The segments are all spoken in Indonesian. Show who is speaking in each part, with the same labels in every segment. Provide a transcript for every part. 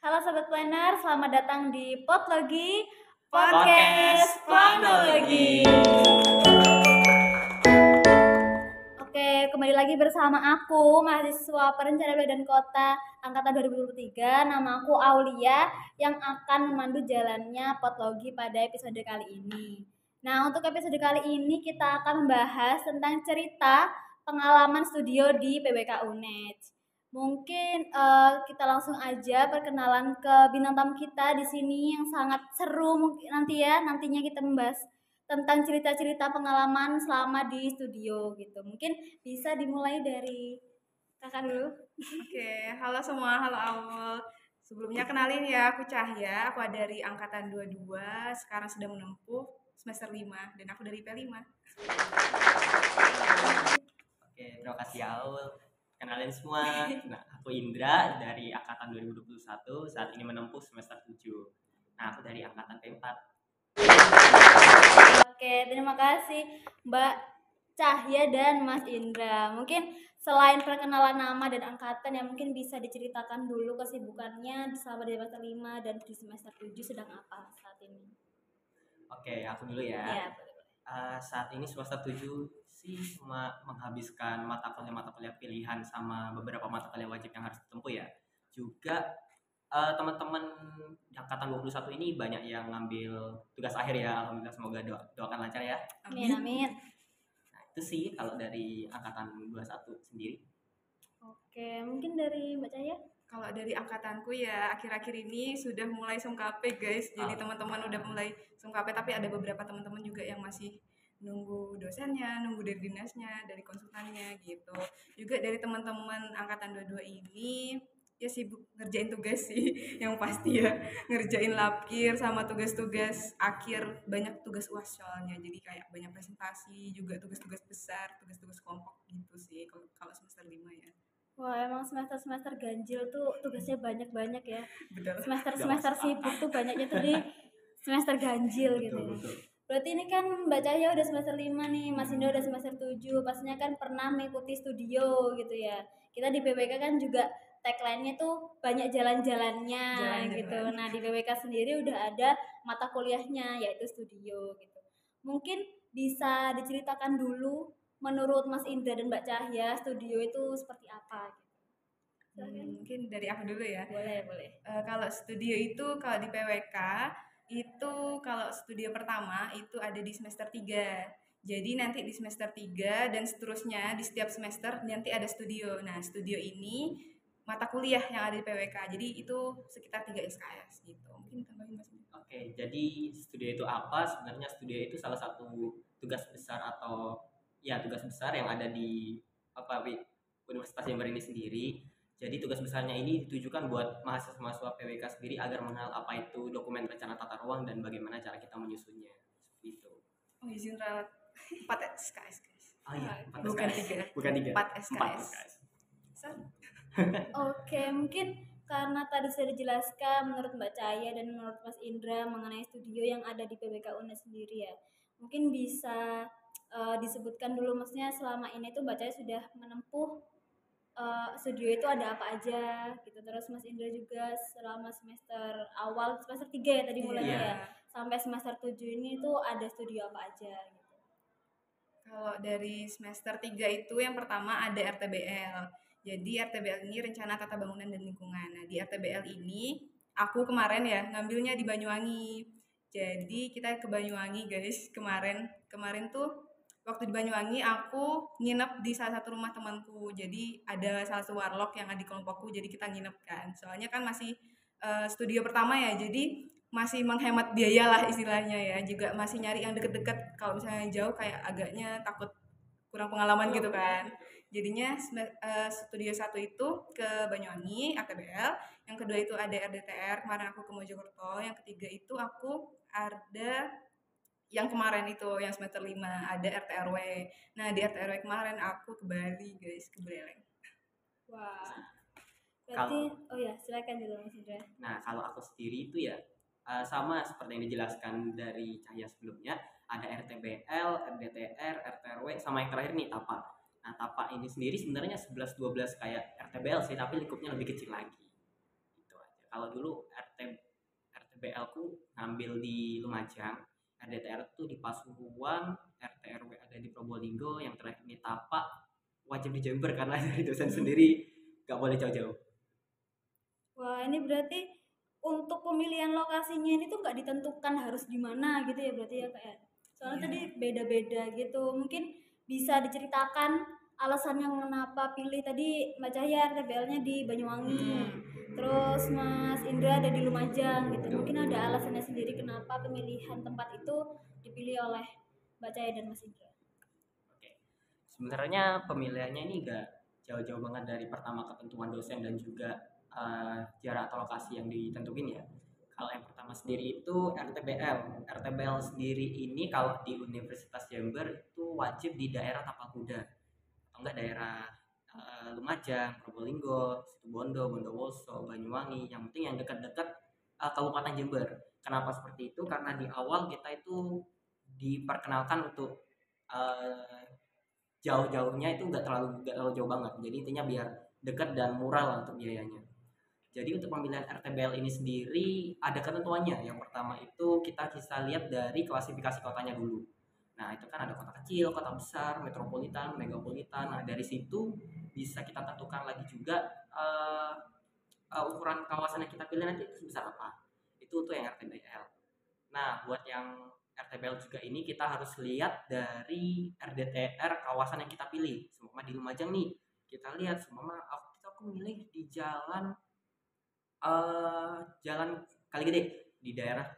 Speaker 1: Halo Sobat Planner, selamat datang di Potlogi
Speaker 2: Podcast Planologi.
Speaker 1: Oke, kembali lagi bersama aku, mahasiswa Perencanaan Wilayah dan Kota Angkatan 2023. Nama aku Aulia yang akan memandu jalannya Potlogi pada episode kali ini. Nah, untuk episode kali ini kita akan membahas tentang cerita pengalaman studio di PBK UNED. Mungkin kita langsung aja perkenalan ke bintang tamu kita di sini yang sangat seru mungkin nantinya kita membahas tentang cerita-cerita pengalaman selama di studio gitu. Mungkin bisa dimulai dari kakak dulu.
Speaker 2: Oke, halo semua, halo Aul. Sebelumnya kenalin ya, aku Cahya, aku dari angkatan 22, sekarang sedang menempuh semester 5 dan aku dari IP5.
Speaker 3: Oke, terima kasih Aul. Kenalin semua. Nah, aku Indra dari angkatan 2021, saat ini menempuh semester 7. Nah, aku dari angkatan P4.
Speaker 1: Oke, terima kasih Mbak Cahya dan Mas Indra. Mungkin selain perkenalan nama dan angkatan yang mungkin bisa diceritakan dulu kesibukannya selama di semester 5 dan di semester 7 sedang apa saat ini?
Speaker 3: Oke, aku dulu ya.
Speaker 1: Iya,
Speaker 3: Saat ini semester 7 sih cuma menghabiskan mata kuliah pilihan sama beberapa mata kuliah wajib yang harus ditempuh ya. Juga teman-teman di angkatan 21 ini banyak yang ngambil tugas akhir ya. Alhamdulillah, semoga doakan lancar ya.
Speaker 1: Amin, amin.
Speaker 3: Nah, itu sih kalau dari angkatan 21 sendiri.
Speaker 1: Oke, mungkin dari Mbak Cahya?
Speaker 2: Kalau dari angkatanku ya, akhir-akhir ini sudah mulai sungkape guys. Jadi teman-teman udah mulai sungkape, tapi ada beberapa teman-teman juga yang masih nunggu dosennya, nunggu dari dinasnya, dari konsultannya gitu. Juga dari teman-teman angkatan 22 ini ya sibuk ngerjain tugas sih yang pasti ya, ngerjain lapkir sama tugas-tugas akhir, banyak tugas UAS soalnya, jadi kayak banyak presentasi juga, tugas-tugas besar, tugas-tugas kelompok gitu sih kalau semester 5 ya.
Speaker 1: Wah, emang semester-semester ganjil tuh tugasnya banyak-banyak ya.
Speaker 2: Betul.
Speaker 1: Semester-semester sibuk tuh banyaknya tuh di semester ganjil gitu ya.
Speaker 3: Betul.
Speaker 1: Berarti ini kan Mbak Cahya udah semester 5 nih, Mas Indo udah semester 7. Pastinya kan pernah mengikuti studio gitu ya. Kita di PBK kan juga tagline-nya tuh banyak jalan-jalannya gitu. Nah, di PBK sendiri udah ada mata kuliahnya yaitu studio gitu. Mungkin bisa diceritakan dulu menurut Mas Indra dan Mbak Cahya studio itu seperti apa gitu.
Speaker 2: Mungkin dari aku dulu ya.
Speaker 1: Boleh.
Speaker 2: Kalau studio itu kalau di PWK itu kalau studio pertama itu ada di semester 3. Jadi nanti di semester 3 dan seterusnya di setiap semester nanti ada studio. Nah, studio ini mata kuliah yang ada di PWK. Jadi itu sekitar 3 SKS gitu. Mungkin tambahin Mas.
Speaker 3: Oke, jadi studio itu apa? Sebenarnya studio itu salah satu tugas besar atau ya tugas besar yang ada di Universitas Jember ini sendiri. Jadi tugas besarnya ini ditujukan buat mahasiswa-mahasiswa PWK sendiri agar mengenal apa itu dokumen rencana tata ruang dan bagaimana cara kita menyusunnya. Seperti itu.
Speaker 2: Oh, izin rawat 4 SKS guys.
Speaker 3: Oh iya, 4
Speaker 2: Bukan
Speaker 3: SKS.
Speaker 2: 3.
Speaker 3: Bukan 3.
Speaker 2: 4 SKS.
Speaker 1: Oke, mungkin karena tadi sudah dijelaskan menurut Mbak Cahya dan menurut Mas Indra mengenai studio yang ada di PBK UNED sendiri ya. Mungkin bisa disebutkan dulu maksudnya selama ini tuh Mbak Cahya sudah menempuh studio itu ada apa aja gitu. Terus Mas Indra juga selama semester awal semester 3 ya tadi mulainya ya. Sampai semester 7 ini tuh ada studio apa aja gitu.
Speaker 2: Kalau dari semester 3 itu yang pertama ada RTBL. Jadi RTBL ini rencana tata bangunan dan lingkungan. Nah, di RTBL ini aku kemarin ya ngambilnya di Banyuwangi. Jadi kita ke Banyuwangi guys kemarin. Kemarin tuh waktu di Banyuwangi aku nginep di salah satu rumah temanku. Jadi ada salah satu warlock yang ada di kelompokku. Jadi kita nginep kan. Soalnya kan masih studio pertama ya. Jadi masih menghemat biaya lah istilahnya ya, juga masih nyari yang deket-deket. Kalau misalnya jauh kayak agaknya takut kurang pengalaman gitu kan. Jadinya studio 1 itu ke Banyuwangi RTBL, yang kedua itu ada RDTR, kemarin aku ke Mojokerto, yang ketiga itu aku ada yang kemarin itu yang semester 5 ada RTRW. Nah, di RTRW kemarin aku ke Bali guys, ke Buleleng.
Speaker 1: Wah. Berarti oh ya, silakan dulu Mas Indra.
Speaker 3: Nah, kalau aku sendiri itu ya sama seperti yang dijelaskan dari Cahya sebelumnya, ada RTBL, RDTR, RTRW, sama yang terakhir nih TAPA. Nah, TAPA ini sendiri sebenarnya 11-12 kayak RTBL sih, tapi lingkupnya lebih kecil lagi. Itu aja. Kalau dulu RTBL ku ngambil di Lumajang, RDTR tuh di Pasuruan, RT/RW ada di Probolinggo, yang terakhir di Tapak, wajib di Jember karena dari dosen sendiri nggak boleh jauh-jauh.
Speaker 1: Wah, ini berarti untuk pemilihan lokasinya ini tuh nggak ditentukan harus di mana gitu ya berarti ya kayak. Soalnya
Speaker 2: Iya.
Speaker 1: tadi beda-beda gitu. Mungkin bisa diceritakan alasannya kenapa pilih tadi Mbak Cahya RTBL-nya di Banyuwangi. Terus Mas Indra ada di Lumajang gitu. Mungkin ada alasannya sendiri kenapa pemilihan tempat itu dipilih oleh Mbak Cahya dan Mas Indra.
Speaker 3: Oke. Sebenarnya pemilihannya ini enggak jauh-jauh banget dari pertama ketentuan dosen dan juga jarak atau lokasi yang ditentuin ya. Kalau yang pertama sendiri itu RTBL. RTBL sendiri ini kalau di Universitas Jember itu wajib di daerah Tapakuda atau enggak daerah Lumajang, Probolinggo, Situbondo, Bondowoso, Banyuwangi, yang penting yang dekat-dekat Kabupaten Jember. Kenapa seperti itu? Karena di awal kita itu diperkenalkan untuk jauh-jauhnya itu nggak terlalu jauh banget. Jadi intinya biar dekat dan murah lah untuk biayanya. Jadi untuk pemilihan RTBL ini sendiri ada ketentuannya. Yang pertama itu kita bisa lihat dari klasifikasi kotanya dulu. Nah itu kan ada kota kecil, kota besar, metropolitan, megapolitan. Nah dari situ bisa kita tentukan lagi juga ukuran kawasan yang kita pilih nanti itu sebesar apa. Itu untuk yang RTBL. Nah buat yang RTBL juga ini kita harus lihat dari RDTR kawasan yang kita pilih. Seumpama di Lumajang nih, kita lihat seumpama aku milih di jalan Kaligede di daerah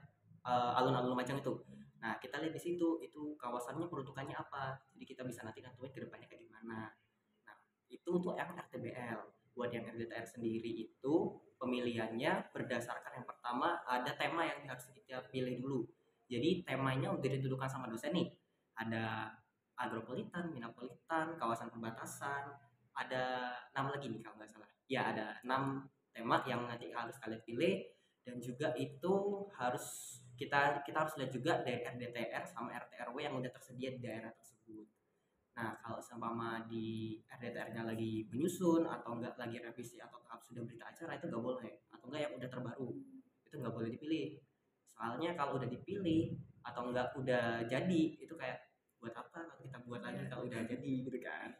Speaker 3: alun-alun Lumajang itu. Nah kita lihat di situ itu kawasannya peruntukannya apa. Jadi kita bisa nanti nentuin ke depannya kayak gimana. Nah itu untuk yang RTBL. Buat yang RDTR sendiri itu pemilihannya berdasarkan yang pertama ada tema yang harus kita pilih dulu. Jadi temanya udah ditentukan sama dosen nih. Ada agropolitan, minapolitan, kawasan perbatasan, ada 6 lagi nih kalau nggak salah. Ya ada 6 tema yang nanti harus kalian pilih, dan juga itu harus kita harus lihat juga dari RDTR sama RT/RW yang udah tersedia di daerah tersebut. Nah kalau seumpama di RDTR-nya lagi menyusun atau enggak lagi revisi atau tahap sudah berita acara itu nggak boleh, atau enggak yang udah terbaru itu nggak boleh dipilih. Soalnya kalau udah dipilih atau enggak udah jadi itu kayak buat apa kalau kita buat lagi kalau udah jadi gitu kan.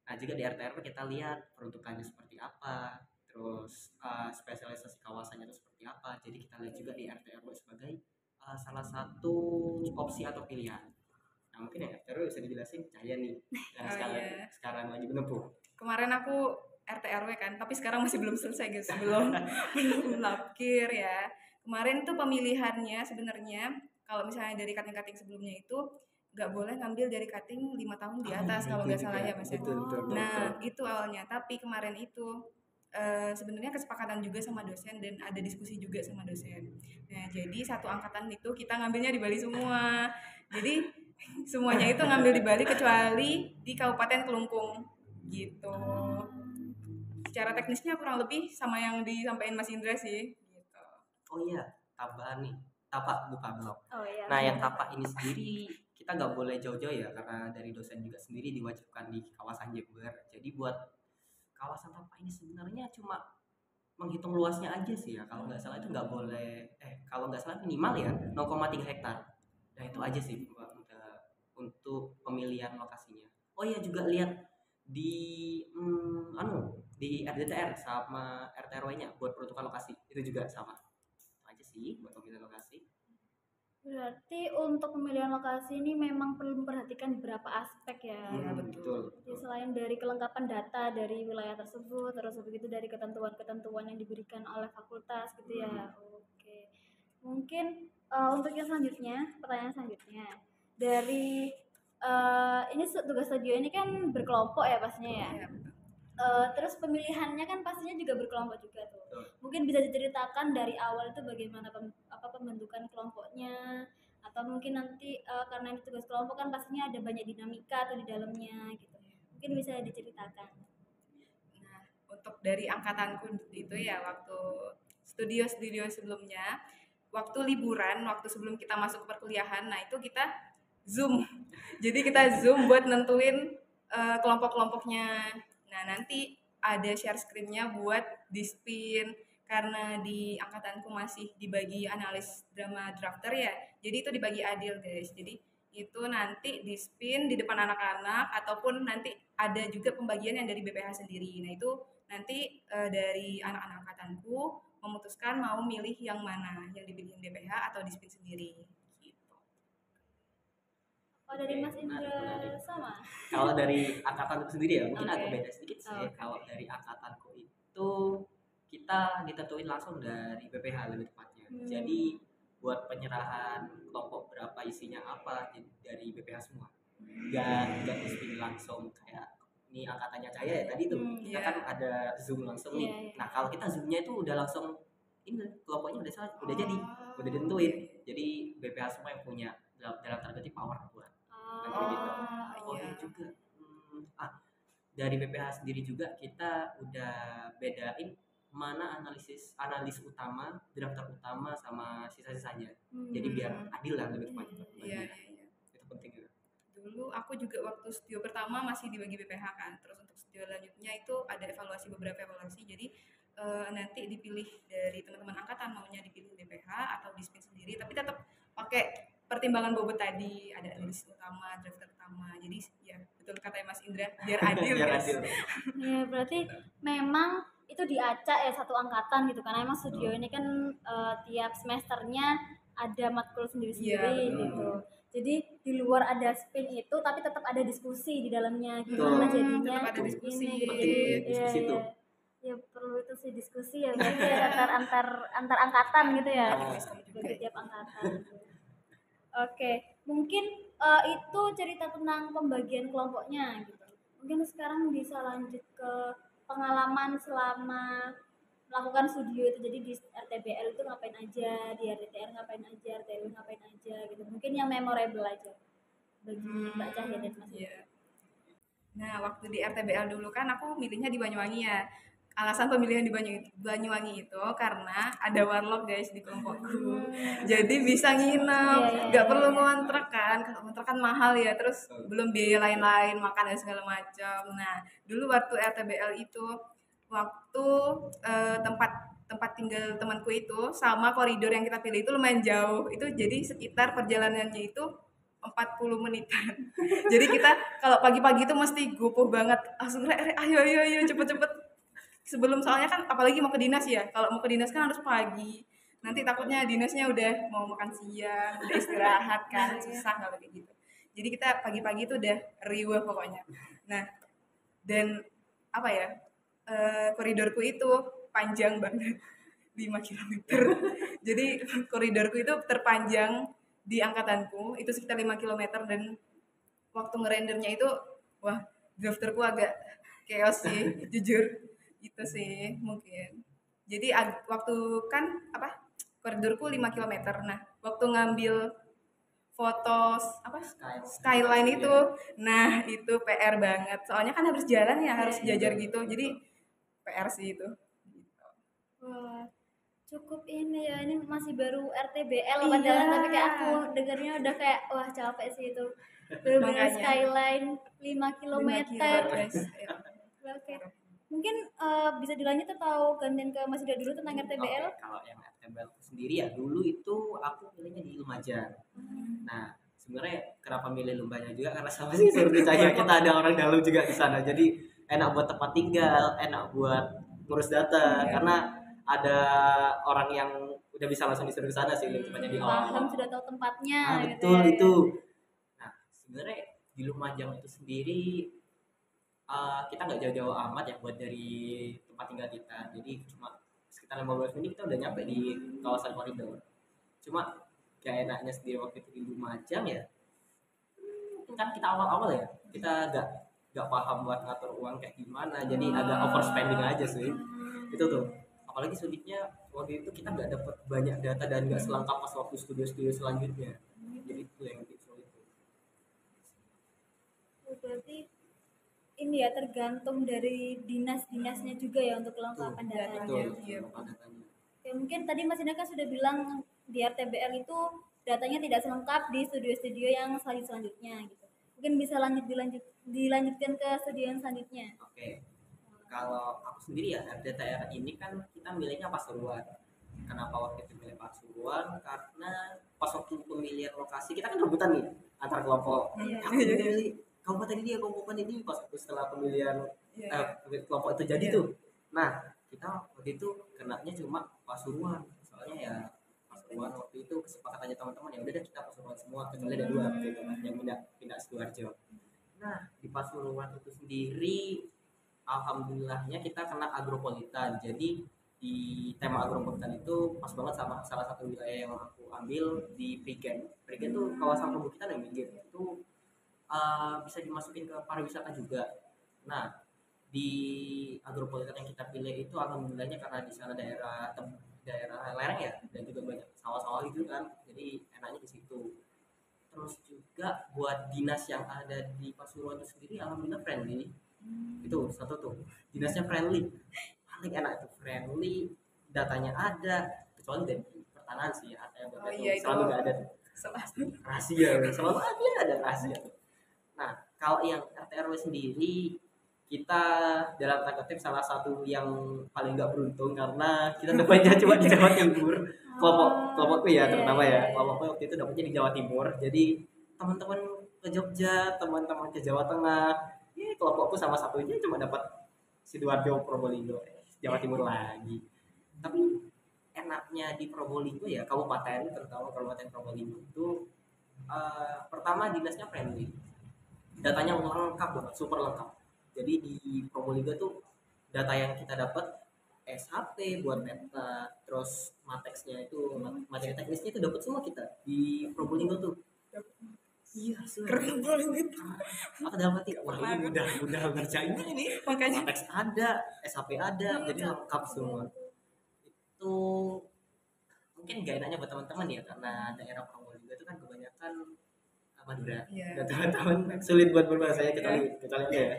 Speaker 3: Nah juga di RT/RW kita lihat peruntukannya seperti apa, terus spesialisasi kawasannya itu seperti apa. Jadi kita lihat juga di RT/RW sebagai salah satu opsi atau pilihan. Nah mungkin ya RT/RW bisa dijelasin Cahaya nih yang sekarang lagi menempuh.
Speaker 2: Kemarin aku RT/RW kan, tapi sekarang masih belum selesai guys, belum lapkir ya. Kemarin tuh pemilihannya sebenarnya kalau misalnya dari cutting sebelumnya itu nggak boleh ngambil dari cutting 5 tahun di atas kalau nggak salah ya Mas. Nah itu awalnya, tapi kemarin itu sebenarnya kesepakatan juga sama dosen dan ada diskusi juga sama dosen. Nah jadi satu angkatan itu kita ngambilnya di Bali semua. Jadi semuanya itu ngambil di Bali kecuali di Kabupaten Kelungkung gitu. Secara teknisnya kurang lebih sama yang disampaikan Mas Indra sih gitu.
Speaker 3: Oh iya, tambahan nih, tapak buka blog.
Speaker 1: Oh iya.
Speaker 3: Nah yang tapak ini sendiri kita nggak boleh jauh-jauh ya, karena dari dosen juga sendiri diwajibkan di kawasan Jember. Jadi buat kawasan tapak ini sebenarnya cuma menghitung luasnya aja sih ya. Kalau nggak salah itu nggak boleh, kalau nggak salah minimal ya 0,3 hektar. Nah itu aja sih untuk pemilihan lokasinya. Oh iya juga lihat di di RDTR sama RT/RW-nya buat peruntukan lokasi itu juga sama. Itu aja sih buat pemilihan lokasi.
Speaker 1: Berarti untuk pemilihan lokasi ini memang perlu memperhatikan beberapa aspek ya.
Speaker 2: Iya betul.
Speaker 1: Jadi selain dari kelengkapan data dari wilayah tersebut, terus begitu dari ketentuan-ketentuan yang diberikan oleh fakultas gitu ya. Oke. Mungkin untuk yang selanjutnya, pertanyaan selanjutnya dari ini tugas studio ini kan berkelompok ya pastinya ya.
Speaker 2: Iya, betul.
Speaker 1: Terus pemilihannya kan pastinya juga berkelompok juga tuh. Mungkin bisa diceritakan dari awal itu bagaimana pembentukan kelompoknya, atau mungkin nanti karena ini tugas kelompok kan pastinya ada banyak dinamika atau di dalamnya gitu. Mungkin bisa diceritakan.
Speaker 2: Nah, untuk dari angkatanku itu ya waktu studio sebelumnya, waktu liburan, waktu sebelum kita masuk ke perkuliahan, nah itu kita Zoom. Jadi kita Zoom buat nentuin kelompok-kelompoknya. Nah nanti ada share screen-nya buat di spin. karena di angkatanku masih dibagi analis drama drafter ya, jadi itu dibagi adil guys. Jadi itu nanti di spin di depan anak-anak ataupun nanti ada juga pembagian yang dari BPH sendiri. Nah itu nanti dari anak-anak angkatanku memutuskan mau milih yang mana, yang dipilih BPH atau di spin sendiri. Gitu.
Speaker 1: Oh, dari
Speaker 3: Oke,
Speaker 1: Mas Indra
Speaker 3: menarik.
Speaker 1: sama?
Speaker 3: Kalau dari angkatanku sendiri ya mungkin
Speaker 1: Oke.
Speaker 3: agak beda sedikit sih.
Speaker 1: Oke.
Speaker 3: Kalau dari angkatanku itu kita ditentuin langsung dari BPH lebih tepatnya. Jadi buat penyerahan kelompok berapa isinya apa dari BPH semua. Gak di langsung kayak ini angkatannya Cahaya ya tadi tuh. Kita
Speaker 2: Iya.
Speaker 3: kan ada Zoom langsung nih.
Speaker 1: Iya, iya.
Speaker 3: Nah, kalau kita Zoom-nya itu udah langsung ini kelompoknya udah jadi,
Speaker 2: Oh,
Speaker 3: udah ditentuin. Jadi BPH semua yang punya dalam tanda kutip power buat kayak gitu. Oh
Speaker 2: iya.
Speaker 3: iya juga. Dari BPH sendiri juga kita udah bedain mana analis utama, drafter utama sama sisa-sisanya. Jadi biar adil lah lebih tepatnya.
Speaker 2: Iya.
Speaker 3: Itu penting juga.
Speaker 2: Dulu aku juga waktu studio pertama masih dibagi BPH kan. Terus untuk studio lanjutnya itu ada beberapa evaluasi. Jadi nanti dipilih dari teman-teman angkatan maunya dipilih BPH atau di spin sendiri, tapi tetap pakai pertimbangan bobot tadi, ada analis utama, drafter utama. Jadi ya betul kata Mas Indra, biar adil.
Speaker 3: Biar
Speaker 2: guys.
Speaker 3: adil.
Speaker 1: Ya, berarti memang itu diacak ya satu angkatan gitu karena emang studio ini kan tiap semesternya ada matkul sendiri-sendiri
Speaker 2: Iya, betul.
Speaker 1: gitu. Jadi di luar ada spin itu tapi tetap ada diskusi di dalamnya
Speaker 3: Betul.
Speaker 1: gimana jadinya
Speaker 2: Tetap ada diskusi.
Speaker 1: ini gitu.
Speaker 3: Penting
Speaker 1: Jadi
Speaker 3: diskusi tuh.
Speaker 1: ya perlu itu sih diskusi ya gitu ya antar angkatan gitu ya.
Speaker 2: juga.
Speaker 1: Dari tiap angkatan. Oke, mungkin itu cerita tentang pembagian kelompoknya gitu. Mungkin sekarang bisa lanjut ke pengalaman selama melakukan studio itu. Jadi di RTBL itu ngapain aja, di RTTR ngapain aja, RTL ngapain aja gitu. Mungkin yang memorable aja bagi Mbak Cahya dan Mas.
Speaker 2: Iya. Nah, waktu di RTBL dulu kan aku milihnya di Banyuwangi ya. Alasan pemilihan di Banyuwangi itu karena ada warlock guys di kelompokku. Jadi bisa nginep, nggak perlu ngontrak kan. Kalau ngontrak kan mahal ya, terus belum biaya lain-lain, makan dan segala macam. Nah, dulu waktu RTBL itu waktu tempat tinggal temanku itu sama koridor yang kita pilih itu lumayan jauh. Itu jadi sekitar perjalanannya itu 40 menitan. Jadi kita kalau pagi-pagi itu mesti gupuh banget. Langsung ayo cepet-cepet. Sebelum soalnya kan apalagi mau ke dinas ya. Kalau mau ke dinas kan harus pagi. Nanti takutnya dinasnya udah mau makan siang, udah istirahat kan, susah kalau kayak gitu. Jadi kita pagi-pagi itu udah riuh pokoknya. Nah, dan apa ya? Koridorku itu panjang banget. 5 km. Jadi koridorku itu terpanjang di angkatanku itu sekitar 5 km dan waktu ngerendernya itu wah drafterku agak chaos sih jujur itu sih mungkin jadi waktu kan koridorku 5 km. Nah waktu ngambil foto skyline itu nah itu PR banget soalnya kan harus jalan ya harus jajar gitu jadi PR sih itu gitu.
Speaker 1: Wah, cukup ini ya, ini masih baru RTBL padahal tapi kayak aku dengarnya udah kayak wah capek sih itu. Bener-bener skyline 5 km. Oke. Mungkin bisa dilanjut atau gantian ke Mas Ida dulu tentang RTBL?
Speaker 3: Kalau yang RTBL sendiri ya dulu itu aku pilihnya di Lumajang. Nah sebenarnya kenapa milih Lumajang juga karena sama sih seperti saya kita ada orang dalam juga di sana jadi enak buat tempat tinggal, enak buat ngurus data karena ada orang yang udah bisa langsung disuruh ke sana sih tempatnya di awal.
Speaker 1: Paham sudah tahu tempatnya.
Speaker 3: Betul ya. Itu. Nah sebenarnya di Lumajang itu sendiri kita nggak jauh-jauh amat ya buat dari tempat tinggal kita. Jadi cuma sekitar 15 menit kita udah nyampe di kawasan koridor. Cuma kayak enaknya sendiri waktu itu di Lumajang ya. Kan kita awal-awal ya kita nggak paham buat ngatur uang kayak gimana. Jadi agak overspending aja sih. Itu tuh. Apalagi sulitnya waktu itu kita nggak dapat banyak data dan nggak selengkap pas waktu studio-studio selanjutnya. Jadi itu yang bikin sulit.
Speaker 1: Berarti ini ya tergantung dari dinas-dinasnya juga ya untuk kelengkapan datanya.
Speaker 3: Iya.
Speaker 1: Ya, mungkin tadi Mas Indra sudah bilang di RTBL itu datanya tidak selengkap di studio-studio yang selanjutnya gitu. Mungkin bisa dilanjutkan ke studio yang selanjutnya.
Speaker 3: Oke. kalau aku sendiri ya RDTR ini kan kita milihnya Pasuruan. Kenapa waktu itu milih Pasuruan? Karena pas waktu pemilihan lokasi kita kan rebutan nih antar kelompok.
Speaker 2: Iya.
Speaker 3: Aku milih kabupaten ini ya kabupaten ini pas waktu setelah pemilihan kelompok itu jadi
Speaker 2: Iya.
Speaker 3: tuh. Nah kita waktu itu kenanya cuma Pasuruan. Soalnya ya Pasuruan waktu itu kesepakatannya teman-teman ya udah deh kita Pasuruan semua kecuali ada dua gitu kan yang pindah Sidoarjo. Nah di Pasuruan itu sendiri alhamdulillahnya kita kena agropolitan. Jadi di tema agropolitan itu pas banget sama salah satu wilayah yang aku ambil di Prigen. Prigen tuh kawasan perbukitan yang minggir. Itu bisa dimasukin ke pariwisata juga. Nah, di agropolitan yang kita pilih itu alhamdulillahnya karena di sana daerah lereng ya dan juga banyak sawah-sawah gitu kan. Jadi enaknya di situ. Terus juga buat dinas yang ada di Pasuruan itu sendiri alhamdulillah friendly. Itu satu tuh dinasnya friendly, paling enak itu friendly, datanya ada, kecuali dari pertanahan sih ATM
Speaker 2: Oh iya, itu
Speaker 3: selalu nggak ada tuh rahasia, selalu ada rahasia tuh. Nah kalau yang RT RW sendiri kita dalam tanda kutip salah satu yang paling nggak beruntung karena kita dapatnya cuma di Jawa Timur. Kelompokku ya terutama ya kelompokku waktu itu dapatnya di Jawa Timur, jadi teman-teman ke Jogja, teman-teman ke Jawa Tengah, ya kelompokku sama satunya cuma dapat Sidoarjo, Probolinggo, Jawa Timur lagi. Tapi enaknya di Probolinggo ya kabupaten, terutama kabupaten Probolinggo itu pertama dinasnya friendly, datanya lengkap banget, super lengkap. Jadi di Probolinggo tuh data yang kita dapat SHP buat peta, terus matexnya itu materi teknisnya itu dapat semua kita di Probolinggo tuh. Iya,
Speaker 2: Keren banget.
Speaker 3: aku dalam hati wah ini mudah ngerjain ini,
Speaker 2: Makanya
Speaker 3: mateks ada, SHP ada, jadi lengkap semua. Itu mungkin gak enaknya buat teman-teman ya karena daerah Probolinggo itu kan kebanyakan Madura.
Speaker 2: Iya.
Speaker 3: Dan teman-teman sulit buat berbahasanya kecuali ya.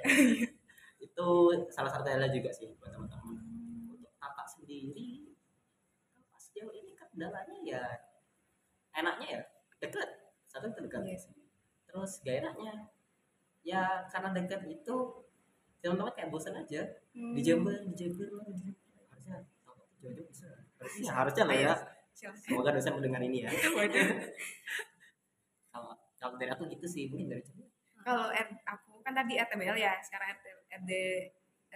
Speaker 3: Itu salah satu daerah juga sih buat teman-teman. Untuk kakak sendiri pas sejauh ini kendalanya ya enaknya ya dekat, satu itu dekat.
Speaker 2: Iya sih.
Speaker 3: Terus gak enaknya ya karena dekat itu teman-teman kayak bosan aja di Jember harusnya jauh-jauh bisa harusnya lah ya.
Speaker 2: Silakan.
Speaker 3: Semoga dosen mendengar ini ya.
Speaker 2: Waduh.
Speaker 3: Kalau dari aku gitu sih, mungkin dari Cemil.
Speaker 2: Kalau aku kan tadi RTBL ya, sekarang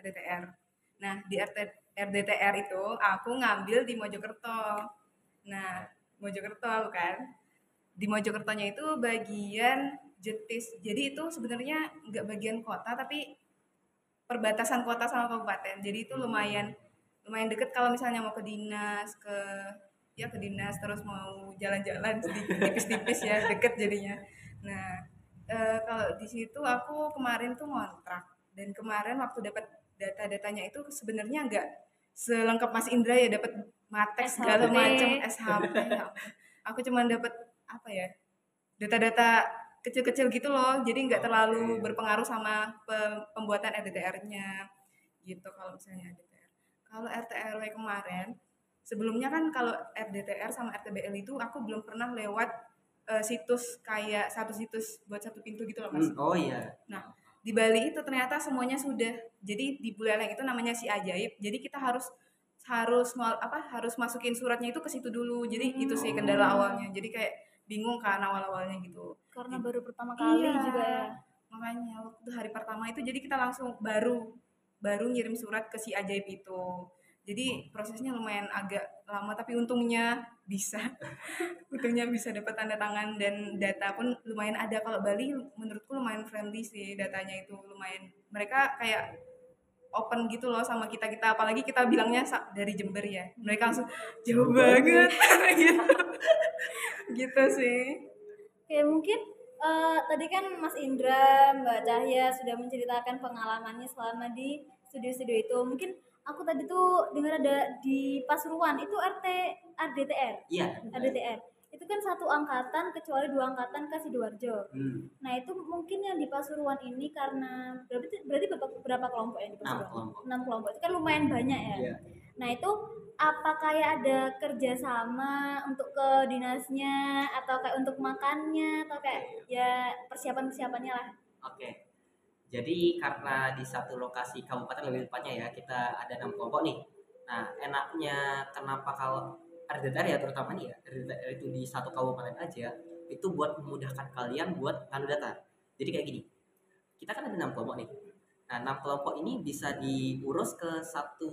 Speaker 2: RDTR. Nah, di RDTR itu aku ngambil di Mojokerto. Nah, Mojokerto aku kan. Di Mojokertonya itu bagian Jetis. Jadi itu sebenarnya nggak bagian kota tapi perbatasan kota sama kabupaten. Jadi itu lumayan deket kalau misalnya mau ke dinas, ke dinas terus mau jalan-jalan tipis-tipis ya, deket jadinya. Nah, kalau di situ aku kemarin tuh ngontrak dan kemarin waktu dapat data-datanya itu sebenarnya nggak selengkap Mas Indra ya, dapat mateks segala macam SHP. Ya. Aku cuma dapat apa ya, data-data kecil-kecil gitu loh, jadi nggak terlalu berpengaruh sama pembuatan RDTR-nya gitu. Kalau misalnya RDTR, kalau RT/RW kemarin sebelumnya kan kalau RDTR sama RTBL itu aku belum pernah lewat situs kayak satu situs buat satu pintu gitu loh Mas.
Speaker 3: Oh iya.
Speaker 2: Nah di Bali itu ternyata semuanya sudah, jadi di Buleleng itu namanya Si Ajaib, jadi kita harus masukin suratnya itu ke situ dulu, jadi itu sih kendala awalnya, jadi kayak bingung kan awal-awalnya gitu
Speaker 1: karena baru pertama kali juga ya.
Speaker 2: Makanya waktu hari pertama itu jadi kita langsung baru ngirim surat ke Si Ajaib itu, jadi prosesnya lumayan agak lama tapi untungnya bisa dapat tanda tangan dan data pun lumayan ada. Kalau Bali menurutku lumayan friendly sih, datanya itu lumayan, mereka kayak open gitu loh sama kita, apalagi kita bilangnya dari Jember ya, mereka langsung jauh banget gitu sih.
Speaker 1: Oke, mungkin tadi kan Mas Indra, Mbak Cahya sudah menceritakan pengalamannya selama di studio-studio itu. Mungkin aku tadi tuh dengar ada di Pasuruan itu RDTR.
Speaker 3: Iya.
Speaker 1: RDTR. Itu kan satu angkatan kecuali 2 angkatan ke Sidoarjo. Nah, itu mungkin yang di Pasuruan ini karena berarti berapa kelompok yang di Pasuruan? 6 kelompok. Itu kan lumayan banyak ya.
Speaker 3: Iya.
Speaker 1: Nah, itu apa kayak ada kerjasama untuk ke dinasnya atau kayak untuk makannya atau kayak ya persiapannya lah?
Speaker 3: Oke. Jadi karena di satu lokasi kabupaten lebih tepatnya ya, kita ada 6 kelompok nih. Nah, enaknya kenapa kalau RDTR ya terutama nih ya, RDTR itu di satu kabupaten aja, itu buat memudahkan kalian buat ngadu data. Jadi kayak gini, kita kan ada 6 kelompok nih. Nah, 6 kelompok ini bisa diurus ke satu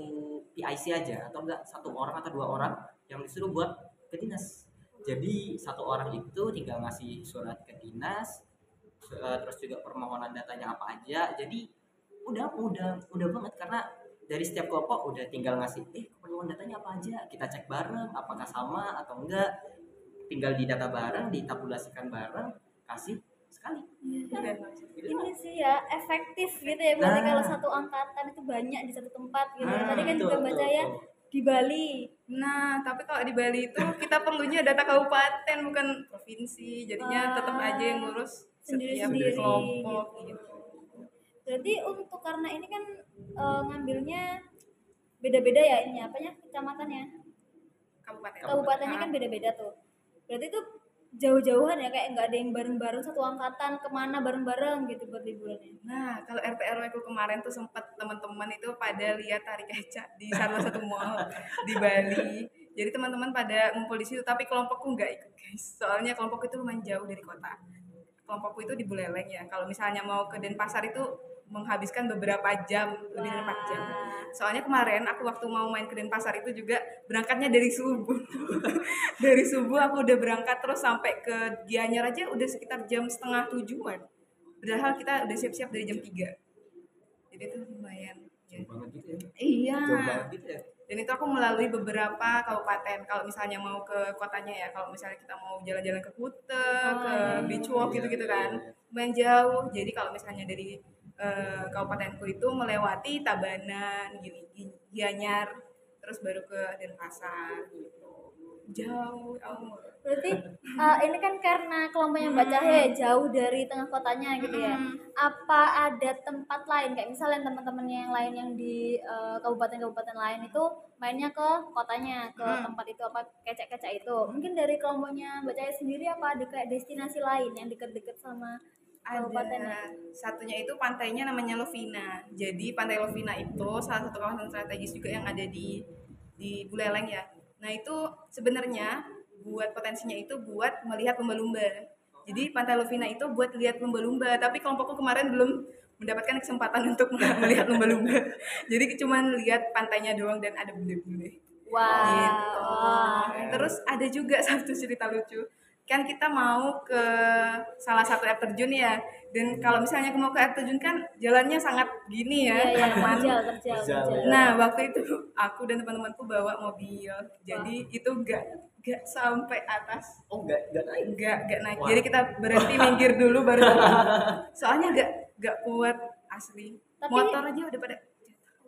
Speaker 3: PIC aja atau enggak satu orang atau 2 orang yang disuruh buat ke dinas. Jadi satu orang itu tinggal ngasih surat ke dinas, terus juga permohonan datanya apa aja. Jadi udah banget karena dari setiap kelompok udah tinggal ngasih permohonan datanya apa aja, kita cek bareng apakah sama atau enggak, tinggal di data bareng, ditabulasikan bareng, kasih sekali.
Speaker 2: Udah.
Speaker 1: Ini sih ya efektif gitu ya berarti
Speaker 3: Nah.
Speaker 1: kalau satu angkatan itu banyak di satu tempat gitu. Tadi kan juga
Speaker 3: betul,
Speaker 1: baca ya
Speaker 3: betul.
Speaker 1: di Bali.
Speaker 2: Nah, tapi kalau di Bali itu kita perlunya data kabupaten bukan provinsi. Jadinya tetap aja yang ngurus setiap
Speaker 1: Sendiri-sendiri
Speaker 2: kelompok
Speaker 1: gitu.
Speaker 2: gitu.
Speaker 1: Berarti untuk karena ini kan ngambilnya beda-beda ya ini apanya kecamatannya.
Speaker 2: Kabupaten.
Speaker 1: Kabupatennya kan beda-beda tuh. Berarti itu jauh-jauhan ya kayak nggak ada yang bareng-bareng satu angkatan kemana bareng-bareng gitu buat liburannya.
Speaker 2: Nah, kalau RT RW ku kemarin tuh sempat teman-teman itu pada lihat tari kecak di salah satu mall di Bali. Jadi teman-teman pada ngumpul di situ, tapi kelompokku nggak ikut guys. Soalnya kelompokku itu lumayan jauh dari kota. Kelompokku itu di Buleleng ya. Kalau misalnya mau ke Denpasar itu menghabiskan beberapa jam, lebih dari 4 jam. Soalnya kemarin aku waktu mau main ke Denpasar itu juga berangkatnya dari subuh. Dari subuh aku udah berangkat terus sampai ke Gianyar aja udah sekitar jam setengah 7-an. Padahal kita udah siap-siap dari jam 3. Jadi itu lumayan.
Speaker 3: Jauh banget gitu ya.
Speaker 2: Iya.
Speaker 3: Jauh banget gitu ya.
Speaker 2: Dan itu aku melalui beberapa kabupaten. Kalau misalnya mau ke kotanya ya, kalau misalnya kita mau jalan-jalan ke Kuta, ke Beach Walk gitu-gitu kan, lumayan jauh. Jadi kalau misalnya dari kabupatenku itu melewati Tabanan, Gianyar, terus baru ke Denpasar gitu. Jauh.
Speaker 1: Berarti ini kan karena kelompoknya Mbak Cahaya jauh dari tengah kotanya gitu ya. Apa ada tempat lain kayak misalnya teman-temannya yang lain yang di kabupaten-kabupaten lain itu mainnya ke kotanya, ke tempat itu apa kecak-kecak itu. Mungkin dari kelompoknya Mbak Cahaya sendiri apa ada kayak destinasi lain yang deket-deket sama kabupatennya?
Speaker 2: Ada satunya itu pantainya namanya Lovina. Jadi pantai Lovina itu salah satu kawasan strategis juga yang ada di Buleleng ya. Nah itu sebenarnya buat potensinya itu buat melihat lumba-lumba. Jadi pantai Lovina itu buat lihat lumba-lumba. Tapi kelompokku kemarin belum mendapatkan kesempatan untuk melihat lumba-lumba. Jadi cuma lihat pantainya doang dan ada bule-bule.
Speaker 1: Wah.
Speaker 2: Gitu.
Speaker 1: Wah.
Speaker 2: Terus ada juga satu cerita lucu. Kan kita mau ke salah satu air terjun ya. Dan kalau misalnya mau ke air terjun kan jalannya sangat gini ya,
Speaker 1: Iya,
Speaker 2: teman-teman.
Speaker 1: terjal.
Speaker 2: Nah, waktu itu aku dan teman-temanku bawa mobil. Jadi itu gak sampai atas.
Speaker 3: Oh, enggak naik.
Speaker 2: Gak naik.
Speaker 3: Wah.
Speaker 2: Jadi kita berhenti minggir dulu baru jalan. Soalnya gak kuat asli.
Speaker 1: Tapi-
Speaker 2: Motor aja udah pada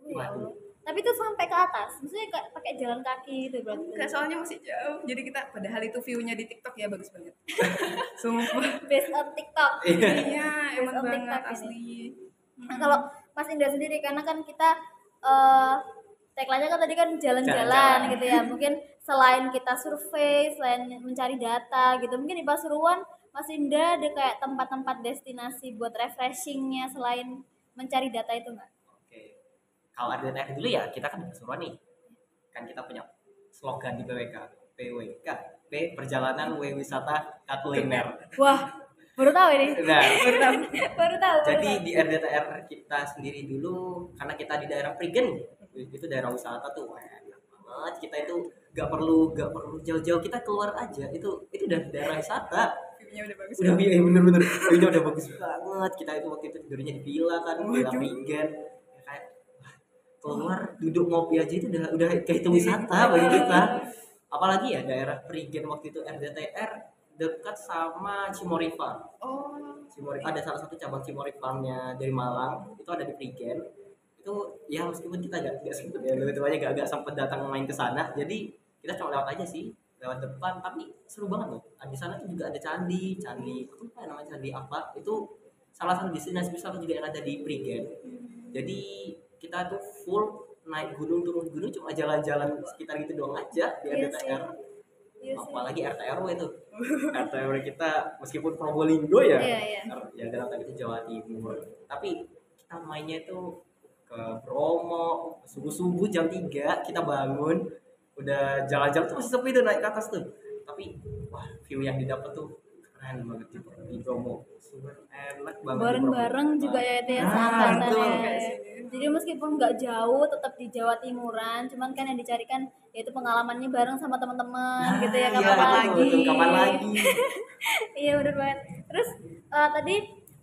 Speaker 1: Ya Allah. Tapi itu sampai ke atas, maksudnya kayak pakai jalan kaki gitu berarti.
Speaker 2: enggak, soalnya masih jauh. Jadi kita padahal itu view-nya di TikTok ya bagus banget. Sumpah.
Speaker 1: Based on TikTok.
Speaker 2: Iya, emang
Speaker 1: on
Speaker 2: banget
Speaker 1: TikTok ini.
Speaker 2: asli.
Speaker 1: Nah, kalau Mas Indra sendiri karena kan kita tagline-nya kan tadi kan jalan-jalan
Speaker 3: Jalan-jalan.
Speaker 1: gitu ya. Mungkin selain kita survei, selain mencari data gitu, mungkin di Pasuruan Mas Indra ada kayak tempat-tempat destinasi buat refreshingnya selain mencari data itu nggak?
Speaker 3: Oke. Kalau RDTR dulu ya kita kan di Pasuruan nih. Kan kita punya slogan di PWK, P perjalanan W wisata K kuliner.
Speaker 1: Wah, baru tahu ini.
Speaker 3: Nah,
Speaker 1: baru tahu.
Speaker 3: jadi di RDTR kita sendiri dulu karena kita di daerah Prigen, itu daerah wisata tuh enak banget. Kita itu gak perlu jauh-jauh, kita keluar aja itu udah daerah wisata.
Speaker 2: View-nya udah bagus.
Speaker 3: Udah bener-bener view-nya udah bagus banget. Kita itu waktu itu tidurnya di villa kan, villa Prigen. Kayak wah, keluar duduk ngopi aja itu udah kayak itu wisata bagi kita. Apalagi ya daerah Prigen waktu itu RDTR dekat sama Cimory Farm.
Speaker 2: Oh,
Speaker 3: Cimory ada salah satu cabang Cimory Farm-nya dari Malang, itu ada di Prigen. Itu ya meskipun kita gak sempet ya, itu aja gak sempet datang main ke sana. Jadi kita cuma lewat aja sih, lewat depan, tapi seru banget loh. Di sana tuh juga ada candi apa namanya, candi apa? Itu salah satu destinasi wisata juga yang ada di Prigen. Jadi kita tuh full naik gunung turun gunung cuma jalan-jalan sekitar gitu doang aja di
Speaker 1: Iya
Speaker 3: RDTR.
Speaker 1: Iya sih.
Speaker 3: Apalagi RT RW itu. RT RW kita meskipun Probolinggo ya.
Speaker 1: Iya.
Speaker 3: Ya dalam tadi itu Jawa Timur. Tapi kita mainnya itu ke Bromo subuh-subuh jam 3 kita bangun, udah jalan-jalan tuh masih sepi tuh naik ke atas tuh, tapi wah view yang didapat tuh keren banget di Bromo, super enak banget di Bromo.
Speaker 1: Bareng-bareng juga ya itu ya
Speaker 3: Nah,
Speaker 1: seangkatan
Speaker 3: betul.
Speaker 1: ya. Jadi meskipun nggak jauh tetap di Jawa Timuran, cuman kan yang dicarikan yaitu pengalamannya bareng sama teman-teman gitu ya,
Speaker 3: Nah,
Speaker 1: kapan
Speaker 3: iya, betul,
Speaker 1: lagi.
Speaker 3: betul, kapan lagi.
Speaker 1: Iya bener banget. Terus tadi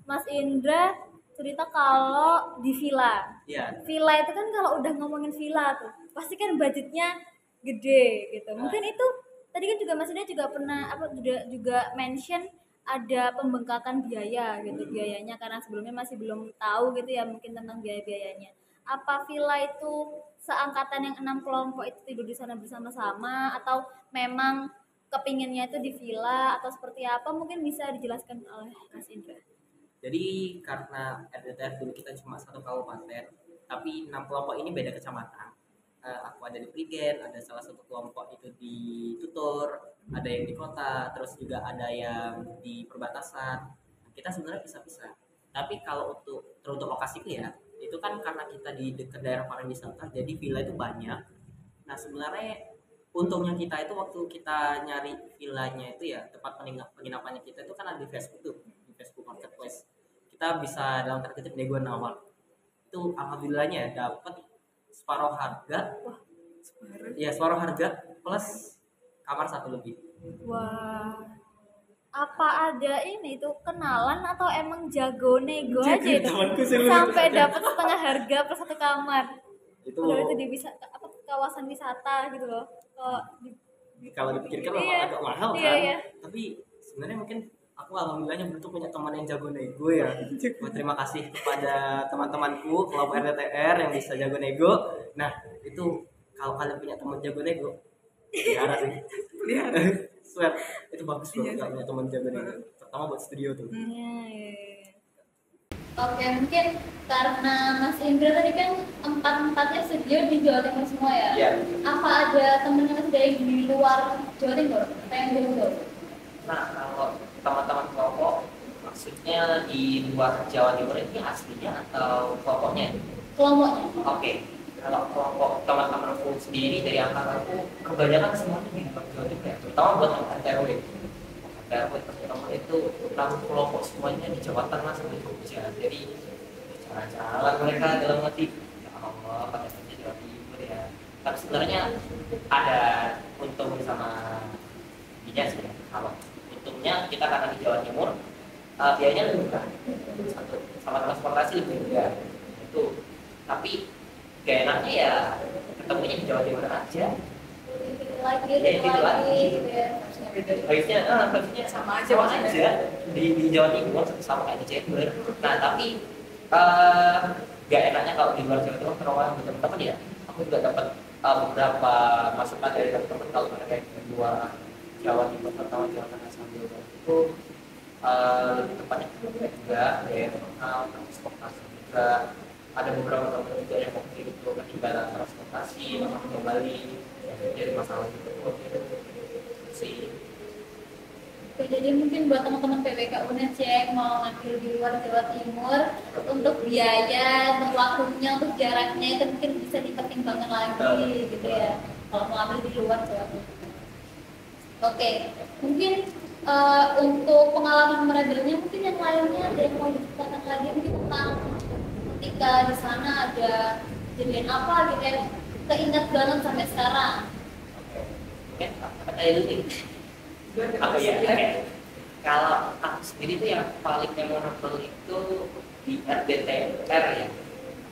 Speaker 1: Mas Indra cerita kalau di villa.
Speaker 3: Iya.
Speaker 1: Villa itu kan kalau udah ngomongin villa tuh, pasti kan budgetnya gede gitu. Mungkin itu tadi kan juga Mas Indra juga pernah juga mention ada pembengkakan biaya gitu biayanya karena sebelumnya masih belum tahu gitu ya mungkin tentang biaya-biayanya. Apa villa itu seangkatan yang 6 kelompok itu tidur di sana bersama-sama atau memang kepinginnya itu di villa atau seperti apa mungkin bisa dijelaskan oleh Mas Indra.
Speaker 3: Jadi karena RDTR dulu kita cuma satu kabupaten, tapi 6 kelompok ini beda kecamatan. Aku ada di Prigen, ada salah satu kelompok itu di Tutur, ada yang di kota, terus juga ada yang di perbatasan. Kita sebenarnya bisa-bisa. Tapi kalau untuk lokasiku ya, itu kan karena kita di dekat daerah pariwisata, jadi villa itu banyak. Nah sebenarnya untungnya kita itu waktu kita nyari villanya itu ya tempat penginapannya kita itu kan ada di Facebook tuh, di Facebook Marketplace. Kita bisa dalam tanda kutip nego awal. Itu alhamdulillahnya dapat separuh harga.
Speaker 1: Wah,
Speaker 3: separuh harga plus kamar satu lebih.
Speaker 1: Wah, apa ada ini tuh kenalan atau emang jago nego aja itu
Speaker 3: Temanku seluruh
Speaker 1: sampai dapat setengah harga plus satu kamar.
Speaker 3: Itu
Speaker 1: Padahal itu di kawasan wisata gitu loh.
Speaker 3: kalau dipikirkan
Speaker 1: Iya.
Speaker 3: agak mahal
Speaker 1: Iya,
Speaker 3: kan.
Speaker 1: iya.
Speaker 3: Tapi sebenarnya mungkin aku alhamdulillahnya beruntung punya teman yang jago nego ya. Terima kasih kepada teman-temanku kelompok RDTR yang bisa jago nego. Nah itu kalau kalian punya teman jago nego, pelihara sih. Swear itu bagus banget kalau punya teman jago nego. Terutama buat studio tuh.
Speaker 1: Iya. Oke, mungkin karena Mas Indra tadi kan empat-empatnya studio di Jawa Timur semua ya.
Speaker 3: Iya.
Speaker 1: Apa ada temennya Mas dari di luar Jawa Timur? Apa yang di luar?
Speaker 4: Nah, kalau teman-teman kelompok, maksudnya di luar Jawa Timur ini aslinya atau kelompoknya?
Speaker 1: Kelompoknya.
Speaker 4: Oke, kalau kelompok teman-temanku sendiri dari angkatanku, kebanyakan semuanya di luar Jawa Timur ya, terutama buat angkatan TRW. TRW pertama itu 6 kelompok semuanya di Jawa Tengah sama Jogja. Jadi jalan-jalan mereka dalam hati, ya Allah, pada Jawa Timur ya. Tapi sebenarnya ada untung sama iya sih. Kalau untungnya kita karena di Jawa Timur biayanya lebih murah, sama transportasi lebih murah itu. Tapi gak enaknya ya ketemunya di Jawa Timur aja.
Speaker 1: Lagi gitu ya.
Speaker 4: Harusnya sama aja di Jawa Timur sama kayak di Jember. Nah tapi gak enaknya kalau di luar Jawa Timur terowongan teman-teman ya. Aku juga dapat beberapa masukan dari teman-teman kalau mereka yang di luar Jawa Timur atau Jawa Tengah sambil itu lebih tepatnya juga ya lokal transportasi juga ada beberapa teman juga yang mau itu ketinggalan transportasi atau kembali jadi masalah gitu sih.
Speaker 1: Oke, jadi mungkin buat teman-teman PBK UNES yang mau ngambil di luar Jawa Timur untuk biaya, untuk waktunya, untuk jaraknya itu mungkin bisa dipertimbangkan lagi gitu ya kalau mau ambil di luar Jawa Timur. Oke, mungkin untuk pengalaman memorable-nya mungkin yang lainnya ada yang mau diceritakan lagi mungkin tentang ketika di sana ada kejadian apa gitu ya keinget banget sampai sekarang.
Speaker 4: Mungkin apa dulu aku ya kalau aku sendiri tuh yang paling memorable itu di RDTR ya.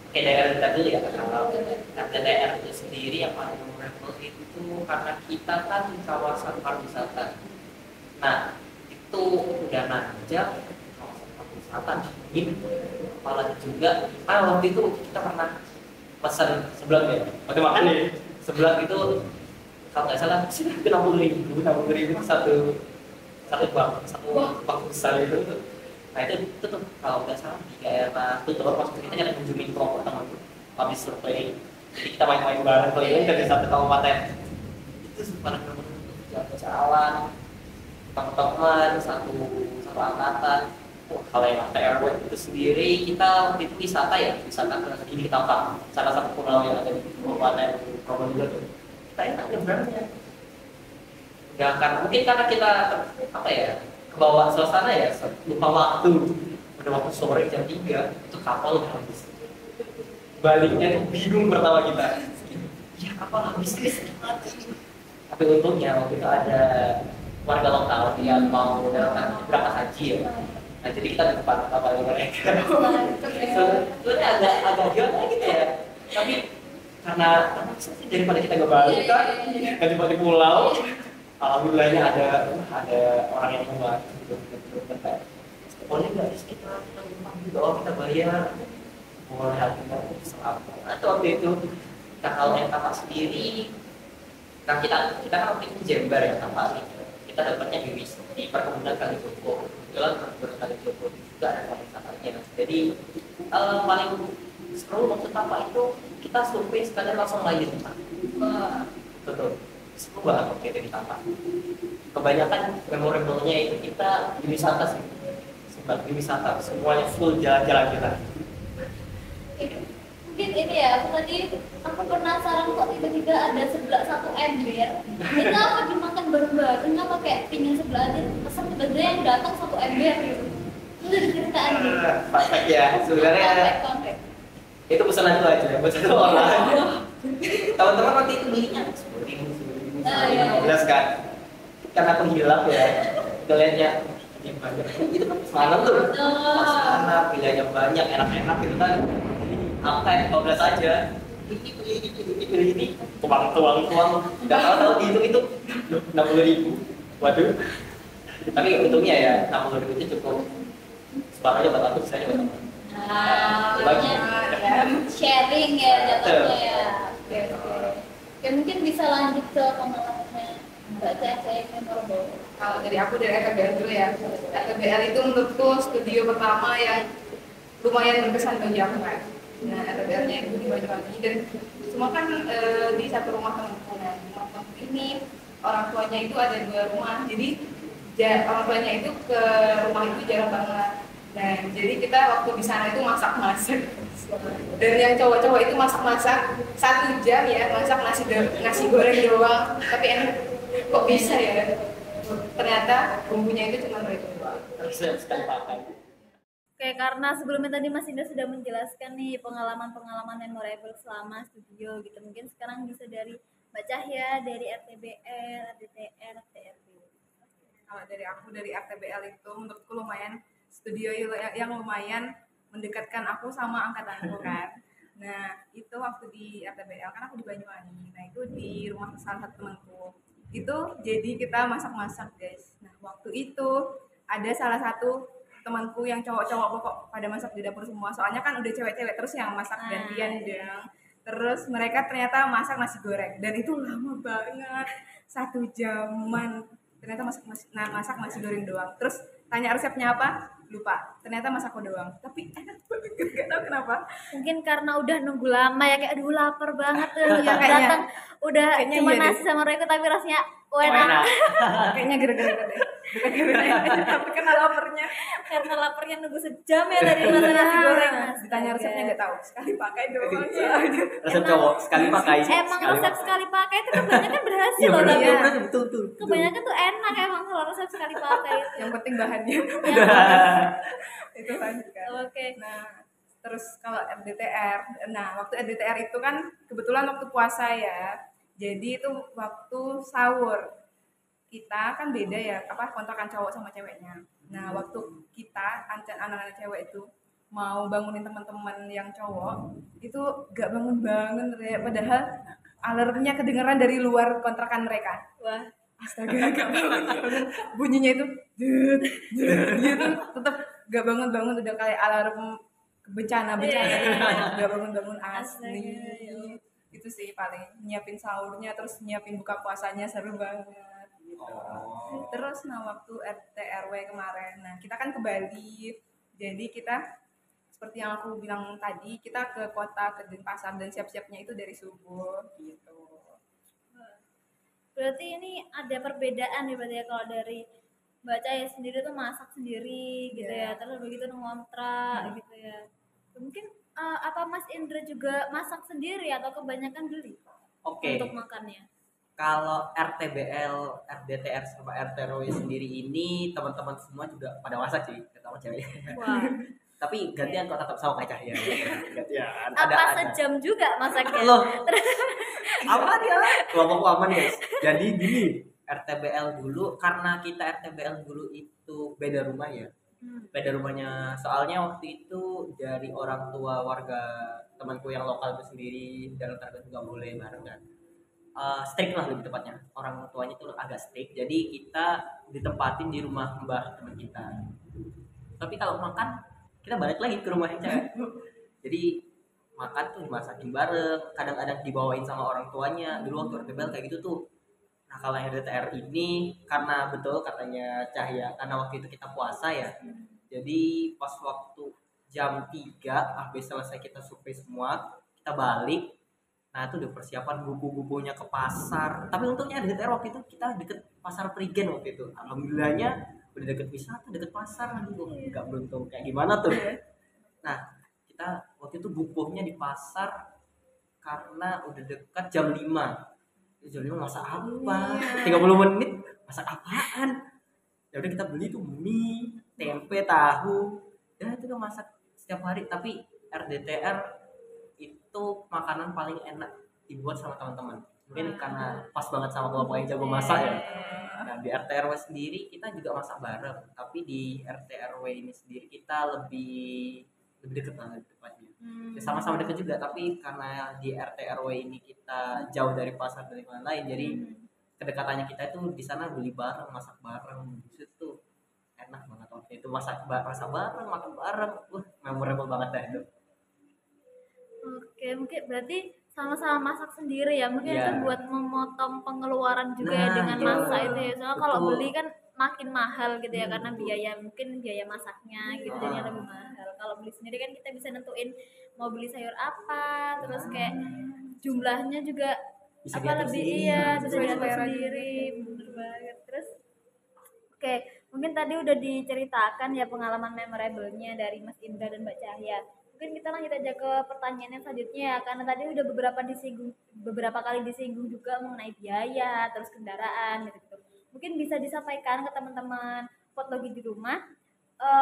Speaker 4: Oke, daerah kita dulu ya. Kalau RDTR itu sendiri yang paling memorable itu karena kita kan di kawasan pariwisata. Nah itu udah nanjak kawasan pariwisata dingin, apalagi juga waktu itu kita pernah pesan sebelah ya, waktu makan ya sebelah itu kalau nggak salah sih 60.000 satu bak besar itu. Nah itu tuh kalau nggak salah di daerah Tutur pas kita nyari kunjungin kelompok teman tuh habis survei, jadi kita main-main bareng keliling dari satu kabupaten itu sebenarnya jalan-jalan teman-teman satu angkatan Kalau yang RW itu sendiri kita waktu itu wisata ke Gili Tangkap, salah satu pulau yang ada di Kabupaten Probolinggo tuh. Kita enak nyebrangnya. Ya karena mungkin karena kita apa ya kebawa suasana ya, lupa waktu. Udah waktu sore jam 3 itu kapal udah habis. Baliknya tuh bingung pertama kita. Ya kapal habis guys. Tapi untungnya waktu itu ada warga lokal yang mau berangkat haji ya. Nah jadi kita di depan kapal mereka. Sebenarnya agak gimana gitu ya. Tapi karena daripada kita nggak balik kan, nggak cuma di pulau. Alhamdulillahnya ada orang yang membuat gitu. Boleh nggak kita juga kita bayar? Boleh kita selama. Atau waktu itu kalau yang kapal sendiri, kan kita kan waktu itu Jember ya kapal ini. Kita dapatnya di perkebunan Kalijogo. Kebetulan perkebunan Kalijogo juga ada pariwisatanya. Jadi paling seru waktu kapal itu kita survei sekalian langsung lahir. Betul. Seru banget waktu itu di kapal. Kebanyakan memorable-nya itu kita di wisata sih. Sempat di wisata, semuanya full jalan-jalan kita.
Speaker 1: Mungkin ini ya, aku penasaran kok tiba-tiba ada sebelah satu ember. Itu apa dimakan bareng-bareng apa kayak pingin sebelah aja pesan tiba-tiba yang datang satu ember gitu. Itu diceritain gitu.
Speaker 4: Fakta ya, sebenarnya
Speaker 1: Konteks.
Speaker 4: itu pesanan itu aja buat satu orang. Teman-teman waktu itu belinya 10.000, kan? Karena aku hilang ya, kaliannya banyak. Itu kan semalam tuh, pas pilihannya banyak, enak-enak gitu kan. Angka 12 aja. Ini, tuang. Nggak tahu itu 60.000. Waduh. Tapi untungnya ya 60.000 itu cukup. Sebarangnya buat aku bisa buat teman.
Speaker 1: Sharing ya jatuhnya ya. Oke, mungkin bisa lanjut ke pengalamannya Mbak Cece memorable.
Speaker 2: Kalau dari aku dari RTBL dulu ya. RTBL itu menurutku studio pertama yang lumayan berkesan bagi aku kan. Nah, RTBL-nya itu di Banyuwangi dan semua kan di satu rumah temanku. Nah, rumah temanku ini orang tuanya itu ada 2 rumah. Jadi orang tuanya itu ke rumah itu jarang banget. Nah, jadi kita waktu di sana itu masak-masak. Dan yang cowok-cowok itu masak-masak 1 jam ya, masak nasi goreng doang. Tapi enak. Kok bisa ya? Ternyata bumbunya itu cuma itu doang.
Speaker 4: Sekali pakai.
Speaker 1: Oke, karena sebelumnya tadi Mas Indra sudah menjelaskan nih pengalaman-pengalaman memorable selama studio gitu. Mungkin sekarang bisa dari Mbak Cahya, dari RTBL, RDTR, TRB.
Speaker 2: Kalau dari aku dari RTBL itu menurutku lumayan studio yang lumayan mendekatkan aku sama angkatanku kan. Nah itu waktu di RTBL kan aku di Banyuwangi. Nah itu di rumah salah satu temanku. Itu jadi kita masak-masak guys. Nah waktu itu ada salah satu temanku yang cowok-cowok pokok pada masak di dapur semua. Soalnya kan udah cewek-cewek terus yang masak gantian dong. Terus mereka ternyata masak nasi goreng dan itu lama banget 1 jaman. Ternyata masak nasi goreng doang. Terus tanya resepnya apa? Lupa. Ternyata masak doang. Tapi enak banget. Gak tahu kenapa.
Speaker 1: Mungkin karena udah nunggu lama ya, kayak aduh lapar banget tuh yang
Speaker 2: Kayaknya-
Speaker 1: datang udah
Speaker 2: kayaknya
Speaker 1: cuma
Speaker 2: iya
Speaker 1: nasi
Speaker 2: deh.
Speaker 1: sama roti tapi rasanya enak.
Speaker 2: Kayaknya gara-gara itu deh. Bukan gara-gara tapi karena laparnya.
Speaker 1: Karena laparnya nunggu sejam ya tadi masak nasi goreng.
Speaker 2: Ditanya resepnya gak tahu. Sekali pakai doang.
Speaker 3: Resep cowok sekali pakai.
Speaker 1: Emang resep sekali pakai itu kebanyakan berhasil
Speaker 3: Iya
Speaker 1: loh
Speaker 3: benar,
Speaker 1: tapi.
Speaker 2: Iya.
Speaker 3: benar, betul.
Speaker 1: Kebanyakan tuh enak emang kalau resep sekali pakai itu.
Speaker 2: Yang penting bahannya. Itu lanjut kan.
Speaker 1: Oke.
Speaker 2: Nah, terus kalau RDTR, nah waktu RDTR itu kan kebetulan waktu puasa ya. Jadi itu waktu sahur. Kita kan beda ya, kontrakan cowok sama ceweknya. Nah, waktu kita anak-anak cewek itu mau bangunin teman-teman yang cowok, itu gak bangun-bangun ya, padahal alarmnya kedengeran dari luar kontrakan mereka.
Speaker 1: Wah,
Speaker 2: Astaga, gak bangun-bangun. Bunyinya itu gitu, tetap gak bangun-bangun, udah kayak alarm bencana gitu. Gak bangun-bangun asli. Itu sih paling nyiapin sahurnya, terus nyiapin buka puasanya, seru banget gitu. Terus waktu RT/RW kemarin, nah kita kan ke Bali, jadi kita seperti yang aku bilang tadi, kita ke kota, ke Denpasar dan siap-siapnya itu dari subuh gitu.
Speaker 1: berarti ini ada perbedaan ya berarti ya kalau dari Mbak Cahaya sendiri tuh masak sendiri gitu
Speaker 2: Iya.
Speaker 1: ya, terus begitu ngontrak gitu ya. Mungkin apa Mas Indra juga masak sendiri atau kebanyakan beli
Speaker 3: Oke.
Speaker 1: untuk makannya?
Speaker 3: Kalau RTBL, RDTR sama RTRW sendiri ini teman-teman semua juga pada masak sih, terutama cewek.
Speaker 1: Wah,
Speaker 3: Tapi gantian kok tetap sama kayak Cahya. Gantian.
Speaker 1: apa sejam juga masaknya?
Speaker 3: Loh, aman ya? Kelompokku aman guys. Jadi gini, RTBL dulu karena kita RTBL dulu itu beda rumah ya. Beda rumahnya. Soalnya waktu itu dari orang tua warga temanku yang lokal itu sendiri dan target nggak boleh bareng kan. Strict lah lebih tepatnya. Orang tuanya itu agak strict. Jadi kita ditempatin di rumah mbah teman kita. Tapi kalau makan kita balik lagi ke rumahnya cewek. Jadi makan tuh dimasakin bareng, kadang-kadang dibawain sama orang tuanya. Dulu waktu RTBL kayak gitu tuh. Nah kalau yang RDTR ini karena betul katanya Cahya, karena waktu itu kita puasa ya. Jadi pas waktu jam 3 habis selesai kita survei semua, kita balik. Nah itu udah persiapan buku-bukunya ke pasar. Tapi untungnya RDTR waktu itu kita deket pasar Prigen waktu itu. Alhamdulillahnya udah deket wisata, deket pasar. Aduh gak beruntung kayak gimana tuh. Nah kita waktu itu bukunya di pasar karena udah dekat jam 5. Jam 5 masak apa? 30 menit masak apaan? Ya udah kita beli tuh mie, tempe, tahu. Ya itu kan masak setiap hari. Tapi RDTR itu makanan paling enak dibuat sama teman-teman. Mungkin karena pas banget sama kelompok yang jago masak ya. Nah di RT RW sendiri kita juga masak bareng, tapi di RT RW ini sendiri kita lebih dekat banget tepatnya. Ya, sama-sama dekat juga, tapi karena di RT RW ini kita jauh dari pasar dari mana lain, jadi kedekatannya kita itu di sana beli bareng, masak bareng, itu enak banget waktu itu masak bareng, makan bareng, memorable banget dah itu.
Speaker 1: Oke, mungkin berarti sama-sama masak sendiri ya. Mungkin
Speaker 3: Iya.
Speaker 1: itu buat memotong pengeluaran juga ya
Speaker 3: Nah,
Speaker 1: dengan
Speaker 3: iya.
Speaker 1: masak itu ya. Soalnya kalau
Speaker 3: Betul.
Speaker 1: beli kan makin mahal gitu ya karena biaya masaknya gitu jadi
Speaker 3: Ah.
Speaker 1: lebih mahal. Kalau beli sendiri kan kita bisa nentuin mau beli sayur apa, terus kayak jumlahnya juga
Speaker 3: Bisa
Speaker 1: apa
Speaker 3: diatur
Speaker 1: lebih
Speaker 3: sendiri.
Speaker 1: iya bisa
Speaker 2: Sesuai
Speaker 1: diatur
Speaker 2: selera
Speaker 1: sendiri, bener banget. Terus oke, mungkin tadi udah diceritakan ya pengalaman memorable-nya dari Mas Indra dan Mbak Cahya. Mungkin kita lanjut aja ke pertanyaan yang selanjutnya ya, karena tadi udah beberapa kali disinggung juga mengenai biaya, terus kendaraan gitu. Mungkin bisa disampaikan ke teman-teman potlogi di rumah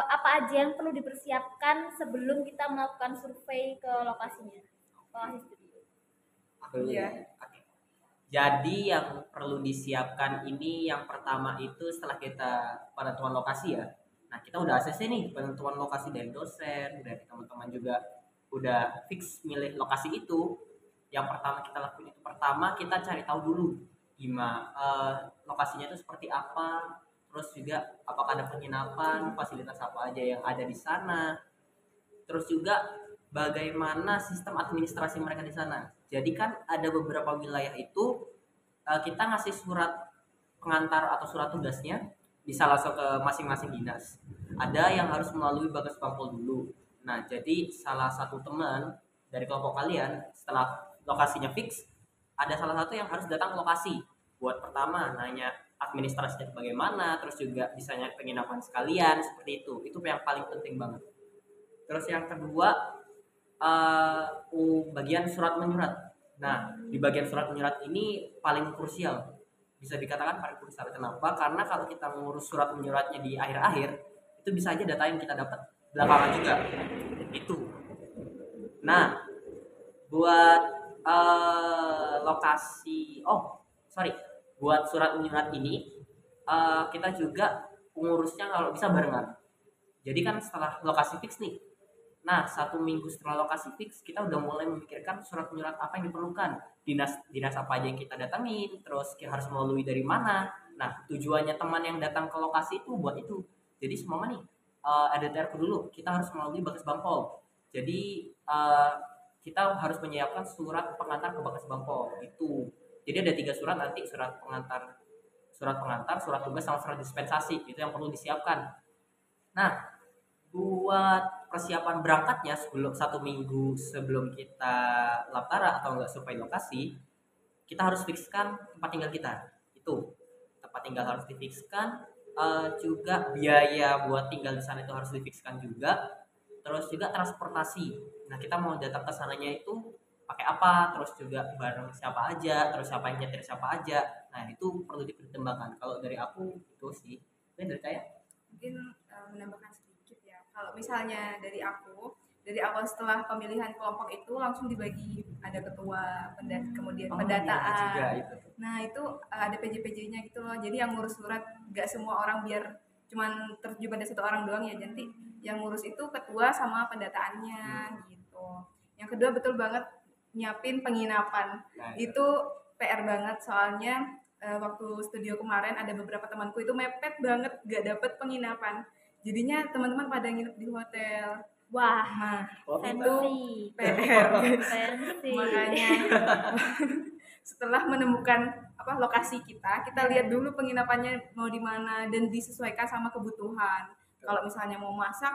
Speaker 1: apa aja yang perlu dipersiapkan sebelum kita melakukan survei ke lokasinya. Lokasi studio.
Speaker 3: Aku dulu
Speaker 2: Iya.
Speaker 3: ya. Oke. Jadi yang perlu disiapkan ini yang pertama itu setelah kita penentuan lokasi ya. Nah kita udah ACC nih penentuan lokasi dari dosen, dari teman-teman juga udah fix milih lokasi itu. Yang pertama kita lakuin itu pertama kita cari tahu dulu gimana lokasinya itu seperti apa, terus juga apakah ada penginapan, fasilitas apa aja yang ada di sana, terus juga bagaimana sistem administrasi mereka di sana. Jadi kan ada beberapa wilayah itu kita ngasih surat pengantar atau surat tugasnya bisa langsung ke masing-masing dinas. Ada yang harus melalui Bagas Bampol dulu. Nah, jadi salah satu teman dari kelompok kalian setelah lokasinya fix, ada salah satu yang harus datang ke lokasi buat pertama nanya administrasinya bagaimana, terus juga bisa nyari penginapan sekalian seperti itu. Itu yang paling penting banget. Terus yang kedua bagian surat menyurat. Nah, di bagian surat menyurat ini paling krusial. Bisa dikatakan paling krusial. Kenapa? Karena kalau kita ngurus surat menyuratnya di akhir-akhir, itu bisa aja data yang kita dapat belakangan juga. Itu. Nah, buat buat surat menyurat ini kita juga pengurusnya kalau bisa barengan. Jadi kan setelah lokasi fix nih, nah 1 minggu setelah lokasi fix kita udah mulai memikirkan surat menyurat apa yang diperlukan, dinas apa aja yang kita datangin, terus kita harus melalui dari mana. Nah tujuannya teman yang datang ke lokasi itu buat itu. Jadi semua nih RDTR dulu kita harus melalui Bagas Bampol. Jadi kita harus menyiapkan surat pengantar ke Bagas Bampol itu. Jadi ada 3 surat nanti, surat pengantar, surat tugas sama surat dispensasi, itu yang perlu disiapkan. Nah buat persiapan berangkatnya sebelum 1 minggu sebelum kita laptara atau enggak survei lokasi, kita harus fixkan tempat tinggal kita. Itu tempat tinggal harus difikskan. juga biaya buat tinggal di sana itu harus difikskan juga, terus juga transportasi. Nah kita mau datang ke sananya itu pakai apa, terus juga bareng siapa aja, terus siapa yang nyetir siapa aja. Nah itu perlu dipertimbangkan. Kalau dari aku itu sih. Dan dari kayak
Speaker 2: Mungkin menambahkan sedikit ya. Kalau misalnya dari awal setelah pemilihan kelompok itu langsung dibagi, ada ketua, kemudian
Speaker 3: oh, iya,
Speaker 2: pendataan.
Speaker 3: juga itu.
Speaker 2: Nah itu ada PJ-PJ-nya gitu loh. Jadi yang ngurus surat gak semua orang biar cuman terjun pada satu orang doang ya. Jadi yang ngurus itu ketua sama pendataannya gitu. Yang kedua betul banget nyiapin penginapan.
Speaker 3: Nah,
Speaker 2: Itu PR banget soalnya waktu studio kemarin ada beberapa temanku itu mepet banget gak dapet penginapan. Jadinya teman-teman pada nginep di hotel.
Speaker 1: Wah,
Speaker 2: Nah,
Speaker 3: waktu
Speaker 2: itu
Speaker 1: fancy.
Speaker 2: PR.
Speaker 1: Fancy.
Speaker 2: Makanya setelah menemukan lokasi kita lihat dulu penginapannya mau di mana dan disesuaikan sama kebutuhan. Kalau misalnya mau masak,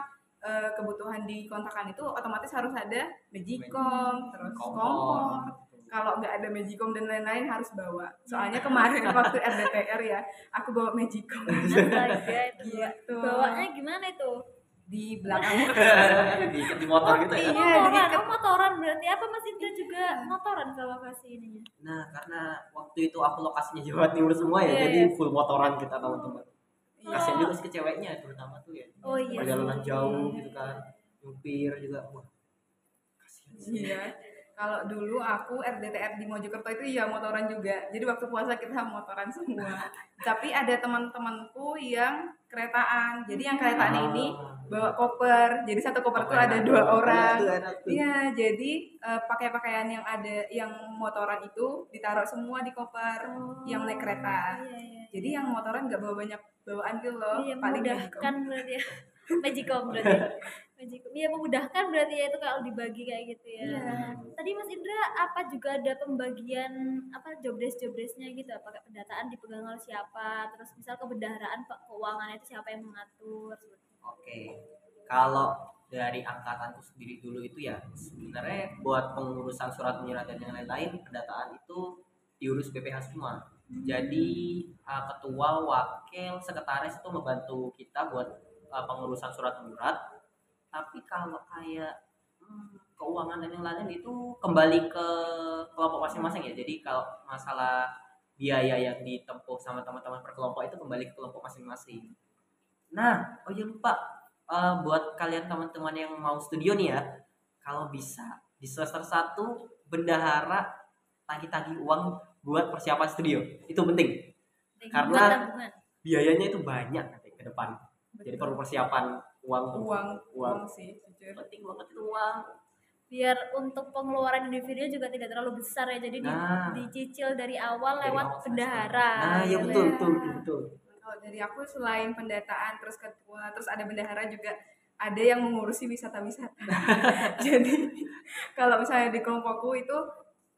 Speaker 2: kebutuhan di kontrakan itu otomatis harus ada magicom, terus kompor. Kalau nggak ada magicom dan lain-lain harus bawa. Soalnya kemarin waktu RDTR ya, aku bawa magicom.
Speaker 1: Astaga, itu
Speaker 2: Gitu.
Speaker 1: bawanya gimana itu?
Speaker 2: Di belakang
Speaker 3: di motor gitu ya.
Speaker 2: Iya,
Speaker 1: Motoran,
Speaker 2: diikat.
Speaker 1: motoran berarti apa Mas Indra juga motoran ke lokasi ininya?
Speaker 3: Nah, karena waktu itu aku lokasinya Jawa Timur semua ya,
Speaker 1: Iya,
Speaker 3: jadi
Speaker 1: iya.
Speaker 3: full motoran kita teman-teman.
Speaker 2: Iya.
Speaker 3: Kasian juga sih ke ceweknya terutama tuh ya.
Speaker 1: Oh iya.
Speaker 3: Perjalanan
Speaker 1: sih.
Speaker 3: jauh gitu kan. Nyupir juga. Wah. Kasian sih.
Speaker 2: Iya. Kalau dulu aku RDTR di Mojokerto itu ya motoran juga. Jadi waktu puasa kita motoran semua. Tapi ada teman-temanku yang keretaan. Jadi yang keretaan ini bawa koper. Jadi satu koper tuh ada 2 orang. Iya, jadi pakai pakaian yang ada yang motoran itu ditaruh semua di koper yang naik kereta.
Speaker 1: Iya, iya.
Speaker 2: Jadi yang motoran nggak bawa banyak bawaan gitu loh.
Speaker 1: Iya,
Speaker 2: Paling
Speaker 1: memudahkan berarti ya. Magicom berarti. Magicom. Iya, memudahkan berarti ya itu kalau dibagi kayak gitu ya.
Speaker 2: Iya.
Speaker 1: Tadi Mas Indra apa juga ada pembagian job desk-nya gitu, apakah pendataan dipegang oleh siapa, terus misal kebendaharaan keuangan itu siapa yang mengatur seperti itu.
Speaker 3: Oke. Kalau dari angkatanku sendiri dulu itu ya sebenarnya buat pengurusan surat menyurat dan yang lain-lain pendataan itu diurus BPH semua. Jadi ketua, wakil, sekretaris itu membantu kita buat pengurusan surat menyurat. Tapi kalau kayak keuangan dan yang lain itu kembali ke kelompok masing-masing ya. Jadi kalau masalah biaya yang ditempuh sama teman-teman per kelompok itu kembali ke kelompok masing-masing. Nah, oh iya lupa. Buat kalian teman-teman yang mau studio nih ya, kalau bisa di semester 1 bendahara tagih-tagih uang buat persiapan studio. Itu penting. Karena-
Speaker 1: Buat tabungan.
Speaker 3: Biayanya itu banyak nanti ke depan. Jadi perlu persiapan uang.
Speaker 2: uang sih jujur.
Speaker 3: Penting banget itu uang.
Speaker 1: Biar untuk pengeluaran individu juga tidak terlalu besar ya, jadi
Speaker 3: Nah.
Speaker 1: dicicil dari awal
Speaker 3: Dari
Speaker 1: lewat
Speaker 3: awal
Speaker 1: bendahara.
Speaker 3: Nah, ya
Speaker 1: gitu
Speaker 3: betul,
Speaker 1: ya.
Speaker 3: betul.
Speaker 2: Kalau dari aku selain pendataan terus ketua terus ada bendahara juga ada yang mengurusi wisata-wisata. Jadi kalau misalnya di kelompokku itu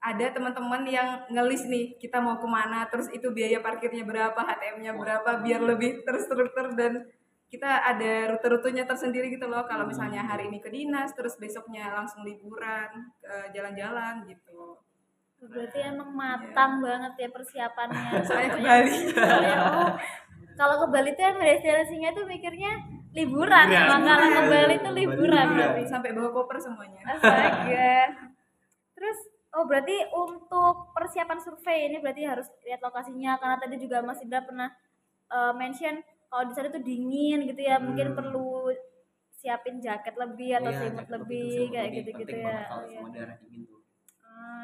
Speaker 2: ada teman-teman yang ngelis nih kita mau kemana, terus itu biaya parkirnya berapa, HTM-nya berapa, biar lebih terstruktur dan kita ada rute-rutenya tersendiri gitu loh. Kalau misalnya hari ini ke dinas, terus besoknya langsung liburan, jalan-jalan gitu.
Speaker 1: Berarti emang matang banget ya persiapannya.
Speaker 2: Soalnya ke Bali.
Speaker 1: Soalnya, kalau ke Bali tuh emang destinasinya tuh mikirnya liburan.
Speaker 3: Liburan.
Speaker 1: Emang kalau ke Bali tuh liburan.
Speaker 3: Liburan.
Speaker 1: Berarti.
Speaker 2: Sampai bawa koper semuanya.
Speaker 1: Astaga. Terus berarti untuk persiapan survei ini berarti harus lihat lokasinya, karena tadi juga Mas Indra pernah mention kalau di sana tuh dingin gitu ya, mungkin perlu siapin jaket lebih atau selimut lebih kayak gitu-gitu ya.
Speaker 3: Kalau
Speaker 1: Iya.
Speaker 3: semua daerah dingin tuh.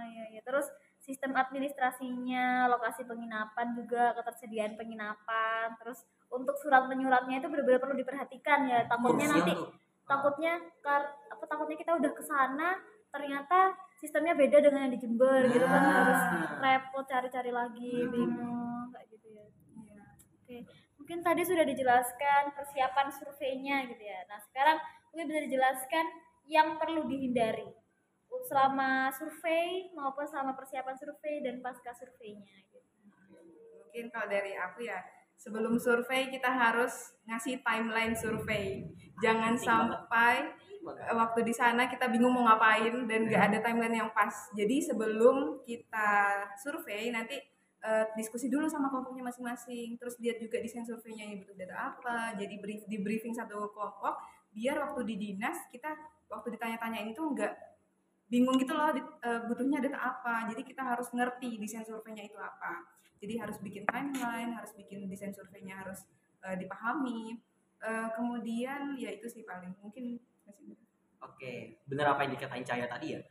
Speaker 1: Iya. Terus sistem administrasinya, lokasi penginapan juga, ketersediaan penginapan, terus untuk surat menyuratnya itu benar-benar perlu diperhatikan ya. Takutnya
Speaker 3: Krusial
Speaker 1: nanti
Speaker 3: tuh.
Speaker 1: takutnya kita udah ke sana ternyata sistemnya beda dengan yang di Jember gitu kan, harus repot cari-cari lagi, bingung kayak gitu ya. Oke. Mungkin tadi sudah dijelaskan persiapan surveinya gitu ya. Nah, sekarang mungkin bisa dijelaskan yang perlu dihindari selama survei maupun selama persiapan survei dan pasca surveinya gitu.
Speaker 2: Mungkin kalau dari aku ya, sebelum survei kita harus ngasih timeline survei. Jangan sampai waktu di sana kita bingung mau ngapain dan nggak ada timeline yang pas. Jadi sebelum kita survei nanti diskusi dulu sama kelompoknya masing-masing, terus lihat juga desain surveinya ini butuh data apa, jadi di briefing satu kelompok, biar waktu di dinas kita waktu ditanya-tanyain itu nggak bingung gitu loh, butuhnya data apa, jadi kita harus ngerti desain surveinya itu apa, jadi harus bikin timeline, harus bikin desain surveinya harus dipahami. Kemudian ya itu sih paling mungkin masih.
Speaker 3: Oke, benar apa yang dikatain Cahaya tadi ya.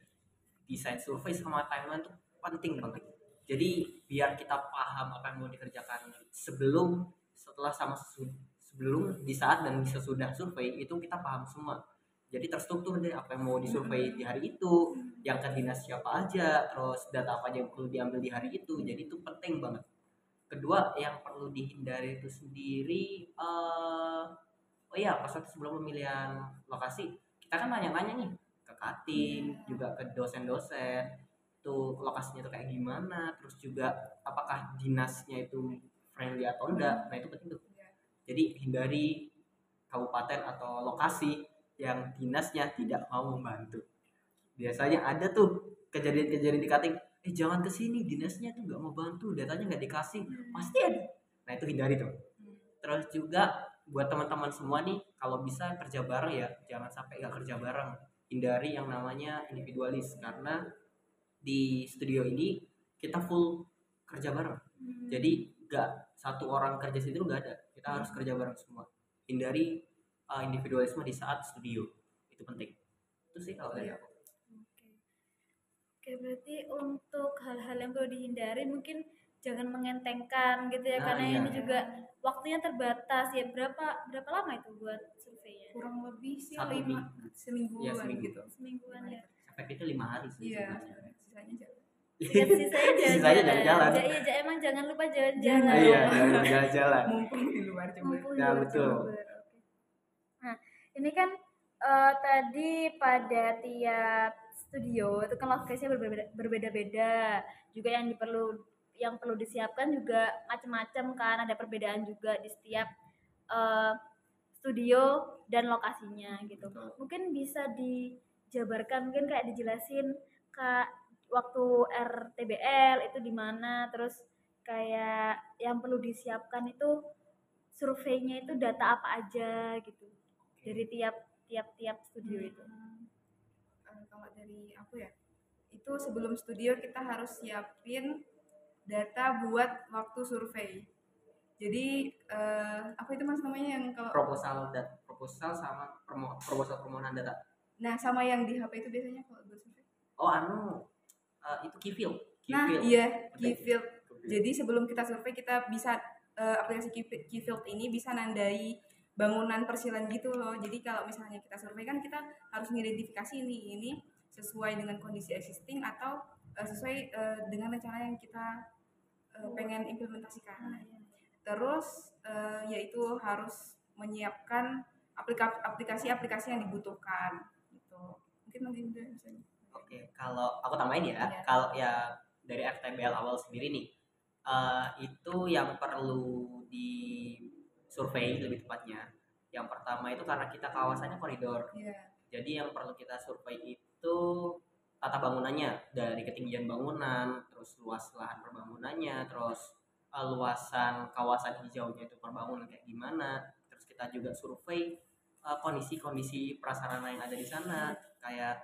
Speaker 3: Desain survei sama timeline itu penting banget. Jadi biar kita paham apa yang mau dikerjakan sebelum, setelah, sama sebelum, di saat dan sesudah survei itu kita paham semua. Jadi terstruktur deh apa yang mau disurvei di hari itu, yang ke dinas siapa aja, terus data apa aja yang perlu diambil di hari itu. Jadi itu penting banget. Kedua yang perlu dihindari itu sendiri, oh iya, pas waktu sebelum pemilihan lokasi kita kan nanya-nanya nih ke cutting, juga ke dosen-dosen tuh lokasinya tuh kayak gimana, terus juga apakah dinasnya itu friendly atau enggak. Nah itu penting tuh. Jadi hindari kabupaten atau lokasi yang dinasnya tidak mau membantu. Biasanya ada tuh kejadian-kejadian di cutting, jangan kesini, dinasnya tuh nggak mau bantu, datanya nggak dikasih, pasti ada. Nah itu hindari tuh. Terus juga buat teman-teman semua nih, kalau bisa kerja bareng ya, jangan sampai nggak kerja bareng. Hindari yang namanya individualis, karena di studio ini kita full kerja bareng. Jadi nggak satu orang kerja sendiri, nggak ada, kita harus kerja bareng semua. Hindari individualisme di saat studio, itu penting. Itu sih kalau dari aku.
Speaker 1: Oke, berarti untuk hal-hal yang perlu dihindari mungkin jangan mengentengkan gitu ya,
Speaker 3: Nah,
Speaker 1: karena
Speaker 3: iya.
Speaker 1: ini juga waktunya terbatas ya. Berapa lama itu buat surveinya?
Speaker 2: Kurang lebih sih
Speaker 3: Satu minggu.
Speaker 2: semingguan
Speaker 3: Ya, seminggu.
Speaker 2: gitu.
Speaker 1: Semingguan ya.
Speaker 3: Efektifnya 5 hari sih.
Speaker 2: Iya,
Speaker 3: sebenarnya.
Speaker 2: sisanya jalan.
Speaker 1: Sisanya
Speaker 3: Sisanya jalan-jalan.
Speaker 1: Iya, emang jangan lupa jalan-jalan.
Speaker 2: Jangan.
Speaker 3: Iya, jalan-jalan.
Speaker 2: Mumpung di luar Jember.
Speaker 1: Mumpung di
Speaker 3: Nah,
Speaker 1: luar
Speaker 3: betul.
Speaker 1: Jember. Oke. Nah, ini kan tadi pada tiap studio itu kan lokasinya berbeda-beda. Juga yang perlu disiapkan juga macam-macam kan, ada perbedaan juga di setiap studio dan lokasinya gitu.
Speaker 3: Betul.
Speaker 1: Mungkin bisa dijabarkan, mungkin kayak dijelasin Kak, waktu RTBL itu di mana, terus kayak yang perlu disiapkan itu surveinya itu data apa aja gitu dari tiap studio itu.
Speaker 2: Kalau dari aku ya, itu sebelum studio kita harus siapin data buat waktu survei. Jadi apa itu mas namanya yang kalau
Speaker 3: proposal sama proposal permohonan data.
Speaker 2: Nah sama yang di HP itu biasanya kalau buat survei.
Speaker 3: Oh itu Keyfield.
Speaker 2: Nah iya Keyfield. Jadi sebelum kita survei kita bisa aplikasi Keyfield ini bisa nandai bangunan persilan gitu loh. Jadi kalau misalnya kita survei kan kita harus mengidentifikasi ini sesuai dengan kondisi existing atau sesuai dengan rencana yang kita pengen implementasikan. Terus yaitu harus menyiapkan aplikasi-aplikasi yang dibutuhkan gitu. Mungkin nanti bisa.
Speaker 3: Oke, kalau aku tambahin ya, kalau ya dari RTBL awal sendiri nih, itu yang perlu di survei lebih tepatnya. Yang pertama itu karena kita kawasannya koridor. Jadi yang perlu kita survei itu tata bangunannya, dari ketinggian bangunan, terus luas lahan perbangunannya, terus luasan kawasan hijaunya itu perbangunan kayak gimana. Terus kita juga survei kondisi-kondisi prasarana yang ada di sana, kayak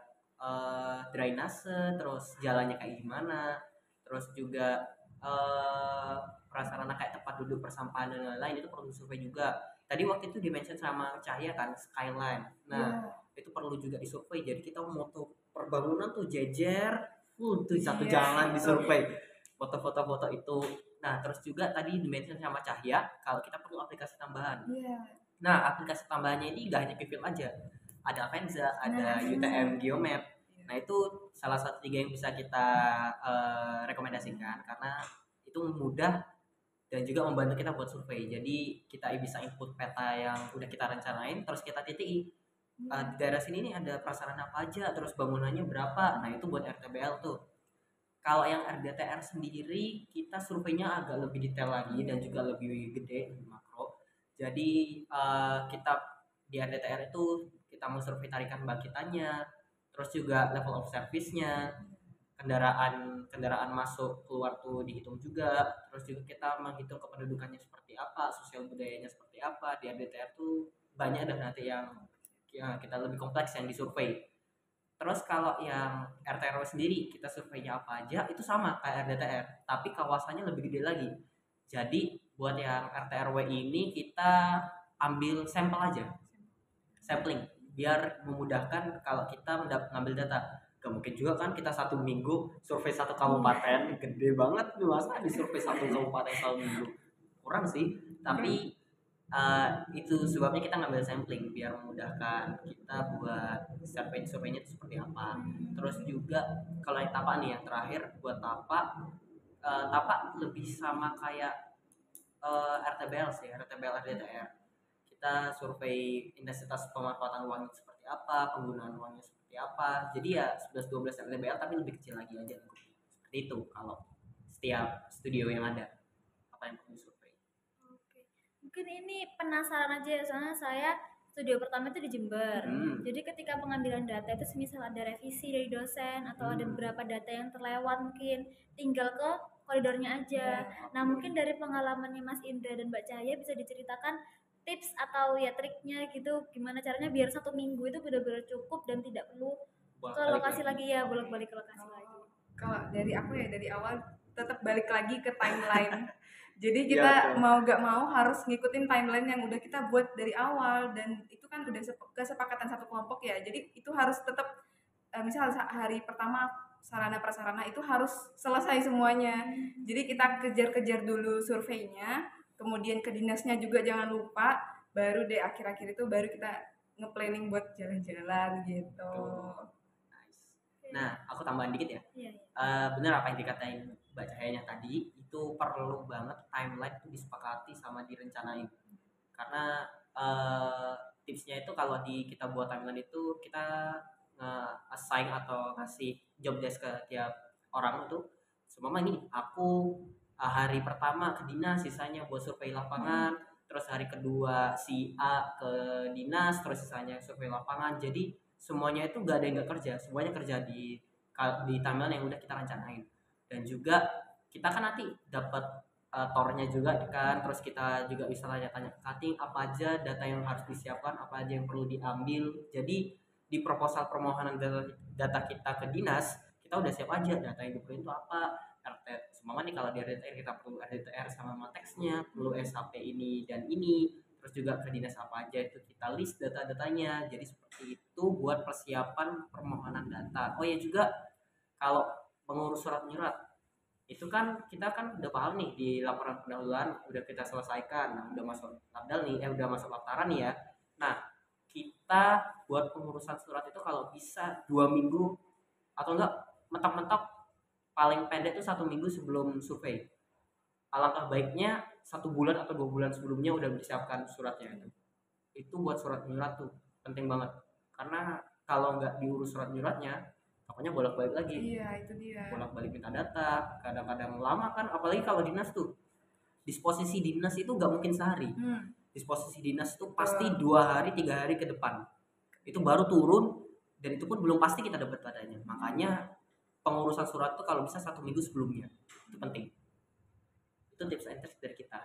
Speaker 3: drainase, terus jalannya kayak gimana, terus juga prasarana kayak tempat duduk, persampahan dan lain-lain itu perlu survei juga. Tadi waktu itu dimention sama Cahaya kan skyline. Nah, itu perlu juga disurvei. Jadi kita foto perbangunan tuh jejer full tuh satu jalan disurvei. Foto-foto itu. Nah, terus juga tadi dimention sama Cahya kalau kita perlu aplikasi tambahan. Nah, aplikasi tambahannya ini gak hanya Keyfield aja. Ada Avenza, ada UTM Geomap. Nah, itu salah satu 3 yang bisa kita rekomendasikan karena itu mudah dan juga membantu kita buat survei. Jadi kita bisa input peta yang udah kita rencanain, terus kita titiki di daerah sini nih ada prasarana apa aja, terus bangunannya berapa. Nah itu buat RTBL tuh. Kalau yang RDTR sendiri kita surveinya agak lebih detail lagi dan juga lebih gede, lebih makro. Jadi kita di RDTR itu kita mau survei tarikan bangkitannya, terus juga level of service-nya, kendaraan masuk keluar tuh dihitung juga, terus juga kita menghitung kependudukannya seperti apa, sosial budayanya seperti apa. Di RDTR tuh banyak dan nanti yang kita lebih kompleks yang disurvei. Terus kalau yang RT RW sendiri kita surveinya apa aja itu sama kayak RDTR, tapi kawasannya lebih gede lagi. Jadi buat yang RT RW ini kita ambil sampel aja, sampling, biar memudahkan kalau kita ngambil data. Gak mungkin juga kan kita satu minggu survei satu kabupaten, gede banget tuh, masa disurvei satu kabupaten satu minggu, kurang sih. Tapi itu sebabnya kita ngambil sampling biar memudahkan kita buat surveinya itu seperti apa. Terus juga kalau yang tapak nih yang terakhir, buat tapak lebih sama kayak RTBL sih, RTBL RDTR. Kita survei intensitas pemanfaatan uangnya seperti apa, penggunaan uangnya seperti apa. Jadi ya 11-12 RTBL tapi lebih kecil lagi aja. Seperti itu kalau setiap studio yang ada apa yang perlu survei.
Speaker 1: Oke. Mungkin ini penasaran aja ya, soalnya saya studio pertama itu di Jember. Jadi ketika pengambilan data itu semisal ada revisi dari dosen atau ada beberapa data yang terlewat, mungkin tinggal ke koridornya aja. Nah mungkin dari pengalamannya Mas Indra dan Mbak Cahaya bisa diceritakan tips atau ya triknya gitu, gimana caranya biar 1 minggu itu benar-benar cukup dan tidak perlu ke lokasi lagi ya, bolak-balik ke lokasi lagi.
Speaker 2: Kalau dari aku ya dari awal tetap balik lagi ke timeline. Jadi kita mau gak mau harus ngikutin timeline yang udah kita buat dari awal, dan itu kan udah kesepakatan satu kelompok ya. Jadi itu harus tetap misal hari pertama sarana prasarana itu harus selesai semuanya. Jadi kita kejar-kejar dulu surveinya, kemudian ke dinasnya juga jangan lupa, baru deh akhir-akhir itu baru kita nge-planning buat jalan-jalan gitu.
Speaker 3: Nah, aku tambahan dikit ya.
Speaker 1: Iya.
Speaker 3: Benar apa yang dikatain Mbak Cahayanya tadi, itu perlu banget timeline itu disepakati sama direncanain. Karena tipsnya itu kalau kita buat timeline itu kita assign atau kasih job desk ke tiap orang itu. Seumpama ini aku hari pertama ke dinas, sisanya buat survei lapangan, terus hari kedua si A ke dinas, terus sisanya survei lapangan. Jadi semuanya itu gak ada yang gak kerja, semuanya kerja di timeline yang udah kita rencanain. Dan juga kita kan nanti dapat tornya juga kan, terus kita juga bisa tanya-tanya ke cutting apa aja data yang harus disiapkan, apa aja yang perlu diambil. Jadi di proposal permohonan data kita ke dinas, kita udah siap aja data yang diperlukan itu apa. Semuanya nih kalau di RDTR kita perlu RDTR sama mateksnya, perlu SHP ini dan ini, terus juga ke dinas apa aja itu kita list data-datanya. Jadi seperti itu buat persiapan permohonan data. Oh ya juga kalau mengurus surat menyurat itu kan kita kan udah paham nih di laporan pendahuluan udah kita selesaikan. Nah, udah masuk labdal nih, udah masuk laptaran nih ya. Nah, kita buat pengurusan surat itu kalau bisa 2 minggu atau enggak mentok-mentok paling pendek itu 1 minggu sebelum survei. Alangkah baiknya 1 bulan atau 2 bulan sebelumnya udah disiapkan suratnya itu. Itu buat surat menyurat tuh penting banget. Karena kalau nggak diurus surat menyuratnya, pokoknya bolak-balik lagi.
Speaker 2: Iya, itu dia.
Speaker 3: Bolak-balik minta data, kadang-kadang lama kan, apalagi kalau dinas tuh. Disposisi dinas itu nggak mungkin sehari. Disposisi dinas itu pasti 2 hari, 3 hari ke depan. Itu baru turun, dan itu pun belum pasti kita dapat datanya. Makanya pengurusan surat tuh kalau bisa 1 minggu sebelumnya. Itu penting. Itu tips and tricks dari kita.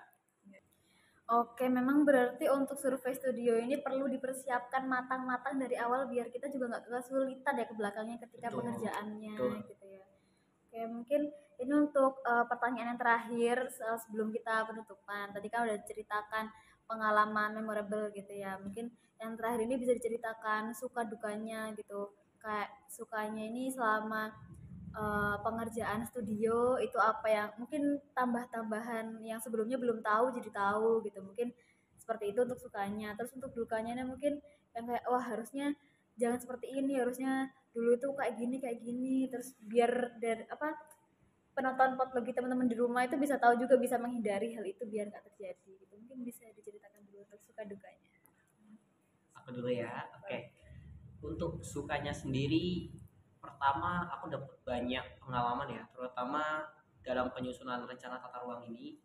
Speaker 1: Oke, memang berarti untuk survei studio ini perlu dipersiapkan matang-matang dari awal biar kita juga nggak kesulitan ya ke belakangnya ketika pengerjaannya gitu ya. Oke, mungkin ini untuk pertanyaan yang terakhir sebelum kita penutupan. Tadi kan udah diceritakan pengalaman memorable gitu ya. Mungkin yang terakhir ini bisa diceritakan suka dukanya gitu. Kayak sukanya ini selama pengerjaan studio itu apa yang mungkin tambah-tambahan yang sebelumnya belum tahu jadi tahu gitu, mungkin seperti itu untuk sukanya. Terus untuk dukanya mungkin yang kayak wah harusnya jangan seperti ini, harusnya dulu itu kayak gini, terus biar dari penonton potlogi teman-teman di rumah itu bisa tahu juga, bisa menghindari hal itu biar nggak terjadi gitu. Mungkin bisa diceritakan dulu untuk suka dukanya.
Speaker 3: Aku dulu ya. Oke. Untuk sukanya sendiri, pertama aku dapat banyak pengalaman ya, terutama dalam penyusunan rencana tata ruang ini.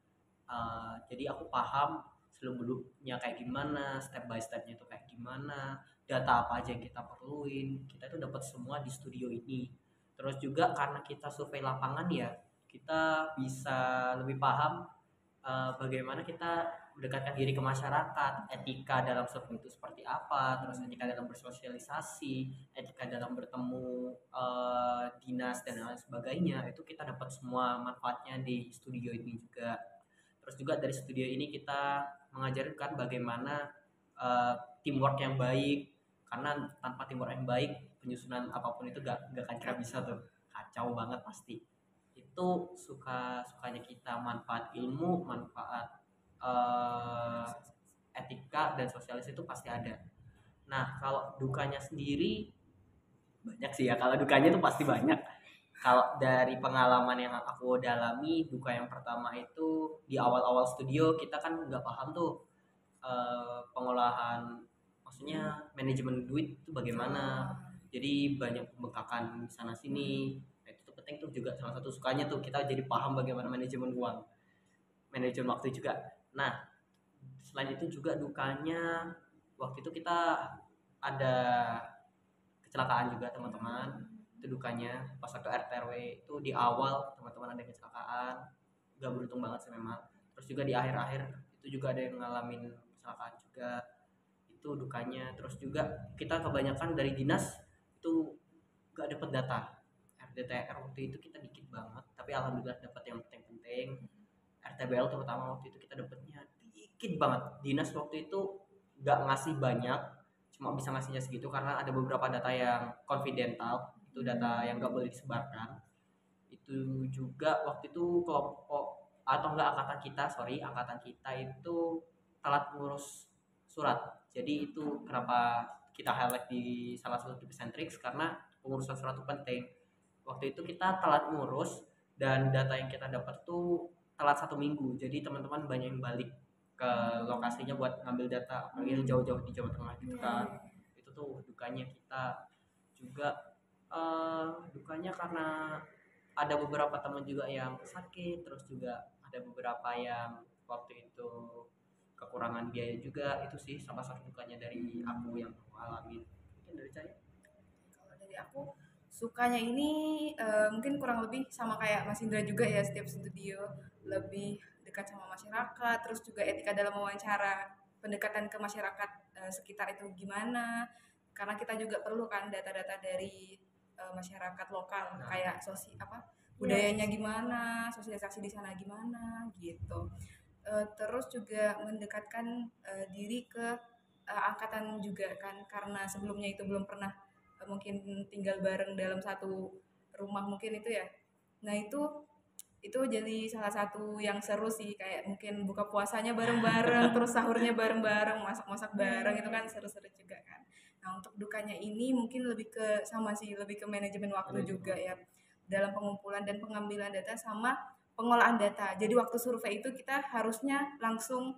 Speaker 3: Jadi aku paham seluk-beluknya kayak gimana, step by stepnya itu kayak gimana, data apa aja yang kita perluin. Kita itu dapat semua di studio ini. Terus juga karena kita survei lapangan ya, kita bisa lebih paham bagaimana kita mendekatkan diri ke masyarakat, etika dalam survei itu seperti apa, terus etika dalam bersosialisasi, etika dalam bertemu dinas dan lain sebagainya. Itu kita dapat semua manfaatnya di studio ini juga. Terus juga dari studio ini kita mengajarkan bagaimana teamwork yang baik, karena tanpa teamwork yang baik penyusunan apapun itu gak akan bisa tuh, kacau banget pasti. Itu sukanya kita, manfaat ilmu, manfaat etika dan sosialis itu pasti ada. Nah kalau dukanya sendiri banyak sih ya, kalau dukanya itu pasti banyak. Kalau dari pengalaman yang aku dalami, duka yang pertama itu di awal-awal studio kita kan nggak paham tuh pengolahan, maksudnya manajemen duit itu bagaimana. Jadi banyak pembengkakan sana sini. Nah, itu tuh penting tuh juga, salah satu sukanya tuh kita jadi paham bagaimana manajemen uang, manajemen waktu juga. Nah selain itu juga dukanya, waktu itu kita ada kecelakaan juga teman-teman. Itu dukanya pas waktu RTRW itu di awal teman-teman ada kecelakaan, gak beruntung banget sih memang. Terus juga di akhir-akhir itu juga ada yang ngalamin kecelakaan juga, itu dukanya. Terus juga kita kebanyakan dari dinas itu gak dapet data RDTR, waktu itu kita dikit banget, tapi alhamdulillah dapat yang penting-penting. RTBL terutama waktu itu kita dapetnya dikit banget, dinas waktu itu gak ngasih banyak, cuma bisa ngasihnya segitu karena ada beberapa data yang confidential, itu data yang gak boleh disebarkan. Itu juga waktu itu kelompok atau enggak angkatan kita itu telat ngurus surat. Jadi itu kenapa kita highlight di salah satu tips and tricks, karena pengurusan surat itu penting. Waktu itu kita telat ngurus dan data yang kita dapat tuh telat 1 minggu, jadi teman-teman banyak yang balik ke lokasinya buat ngambil data, apalagi yang jauh-jauh di Jawa Tengah gitu kan. Itu tuh dukanya kita. Juga dukanya karena ada beberapa teman juga yang sakit, terus juga ada beberapa yang waktu itu kekurangan biaya juga. Itu sih salah satu dukanya dari aku yang aku alami. Mungkin dari saya.
Speaker 2: Kalau dari aku sukanya ini mungkin kurang lebih sama kayak Mas Indra juga ya, setiap studio lebih dekat sama masyarakat, terus juga etika dalam wawancara, pendekatan ke masyarakat sekitar itu gimana, karena kita juga perlu kan data-data dari masyarakat lokal, kayak budayanya gimana, sosialisasi di sana gimana gitu. Terus juga mendekatkan diri ke angkatan juga kan, karena sebelumnya itu belum pernah mungkin tinggal bareng dalam satu rumah mungkin itu ya. Nah itu jadi salah satu yang seru sih, kayak mungkin buka puasanya bareng-bareng, terus sahurnya bareng-bareng, masak-masak bareng, itu kan seru-seru juga kan. Nah untuk dukanya ini mungkin lebih ke lebih ke manajemen waktu juga ya, dalam pengumpulan dan pengambilan data sama pengolahan data. Jadi waktu survei itu kita harusnya langsung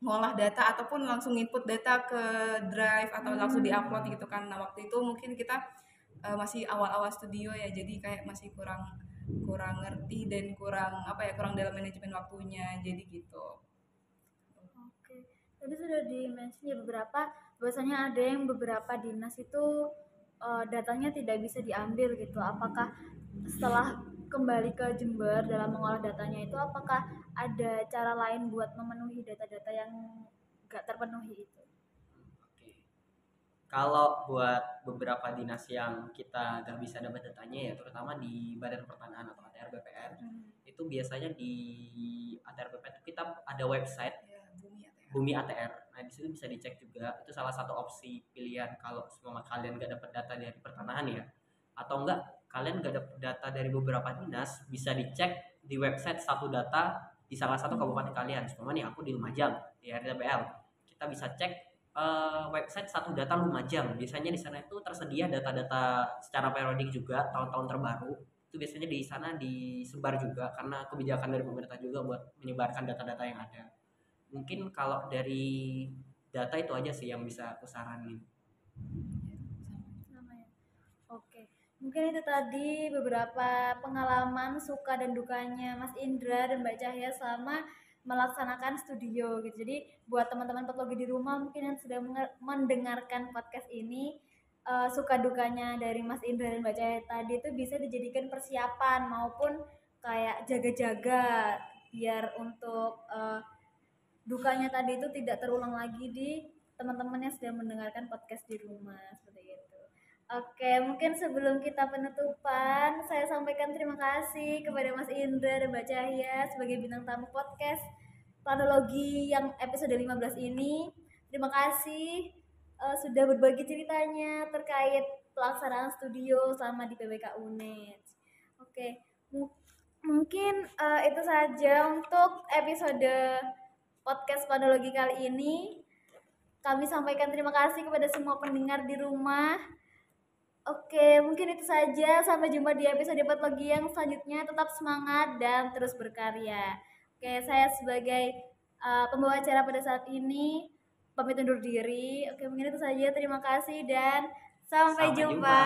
Speaker 2: ngolah data ataupun langsung input data ke drive atau langsung diupload gitu kan. Nah waktu itu mungkin kita masih awal-awal studio ya, jadi kayak masih kurang ngerti dan kurang dalam manajemen waktunya, jadi gitu.
Speaker 1: Oke, tadi sudah di-mention ya bahwasanya ada yang beberapa dinas itu datanya tidak bisa diambil gitu. Apakah setelah kembali ke Jember dalam mengolah datanya itu, apakah ada cara lain buat memenuhi data-data yang gak terpenuhi itu?
Speaker 3: Oke. Kalau buat beberapa dinas yang kita gak bisa dapat datanya ya, terutama di Badan Pertanahan atau ATR BPR, itu biasanya di ATR BPR itu kita ada website
Speaker 2: Ya,
Speaker 3: Bumi ATR. Nah di situ bisa dicek juga. Itu salah satu opsi pilihan kalau semua kalian gak dapat data dari pertanahan ya, atau enggak kalian gak dapat data dari beberapa dinas, bisa dicek di website satu data di salah satu kabupaten kalian. Cuma nih aku di Lumajang di RDBL, kita bisa cek website satu data Lumajang. Biasanya di sana itu tersedia data-data secara periodik juga, tahun-tahun terbaru. Itu biasanya di sana disebar juga karena kebijakan dari pemerintah juga buat menyebarkan data-data yang ada. Mungkin kalau dari data itu aja sih yang bisa aku saranin.
Speaker 1: Oke, mungkin itu tadi beberapa pengalaman suka dan dukanya Mas Indra dan Mbak Cahya selama melaksanakan studio gitu. Jadi buat teman-teman patologi di rumah mungkin yang sudah mendengarkan podcast ini, suka dukanya dari Mas Indra dan Mbak Cahaya tadi itu bisa dijadikan persiapan maupun kayak jaga-jaga biar untuk dukanya tadi itu tidak terulang lagi di teman-teman yang sedang mendengarkan podcast di rumah seperti itu. Oke, mungkin sebelum kita penutupan, saya sampaikan terima kasih kepada Mas Indra dan Mbak Cahya sebagai bintang tamu podcast Planologi yang episode 15 ini. Terima kasih sudah berbagi ceritanya terkait pelaksanaan studio selama di PBK UNED. Oke, mungkin itu saja untuk episode podcast Planologi kali ini. Kami sampaikan terima kasih kepada semua pendengar di rumah. Oke, mungkin itu saja. Sampai jumpa di episode Planologi yang selanjutnya. Tetap semangat dan terus berkarya. Oke, saya sebagai pembawa acara pada saat ini pamit undur diri. Oke, mungkin itu saja. Terima kasih dan sampai jumpa.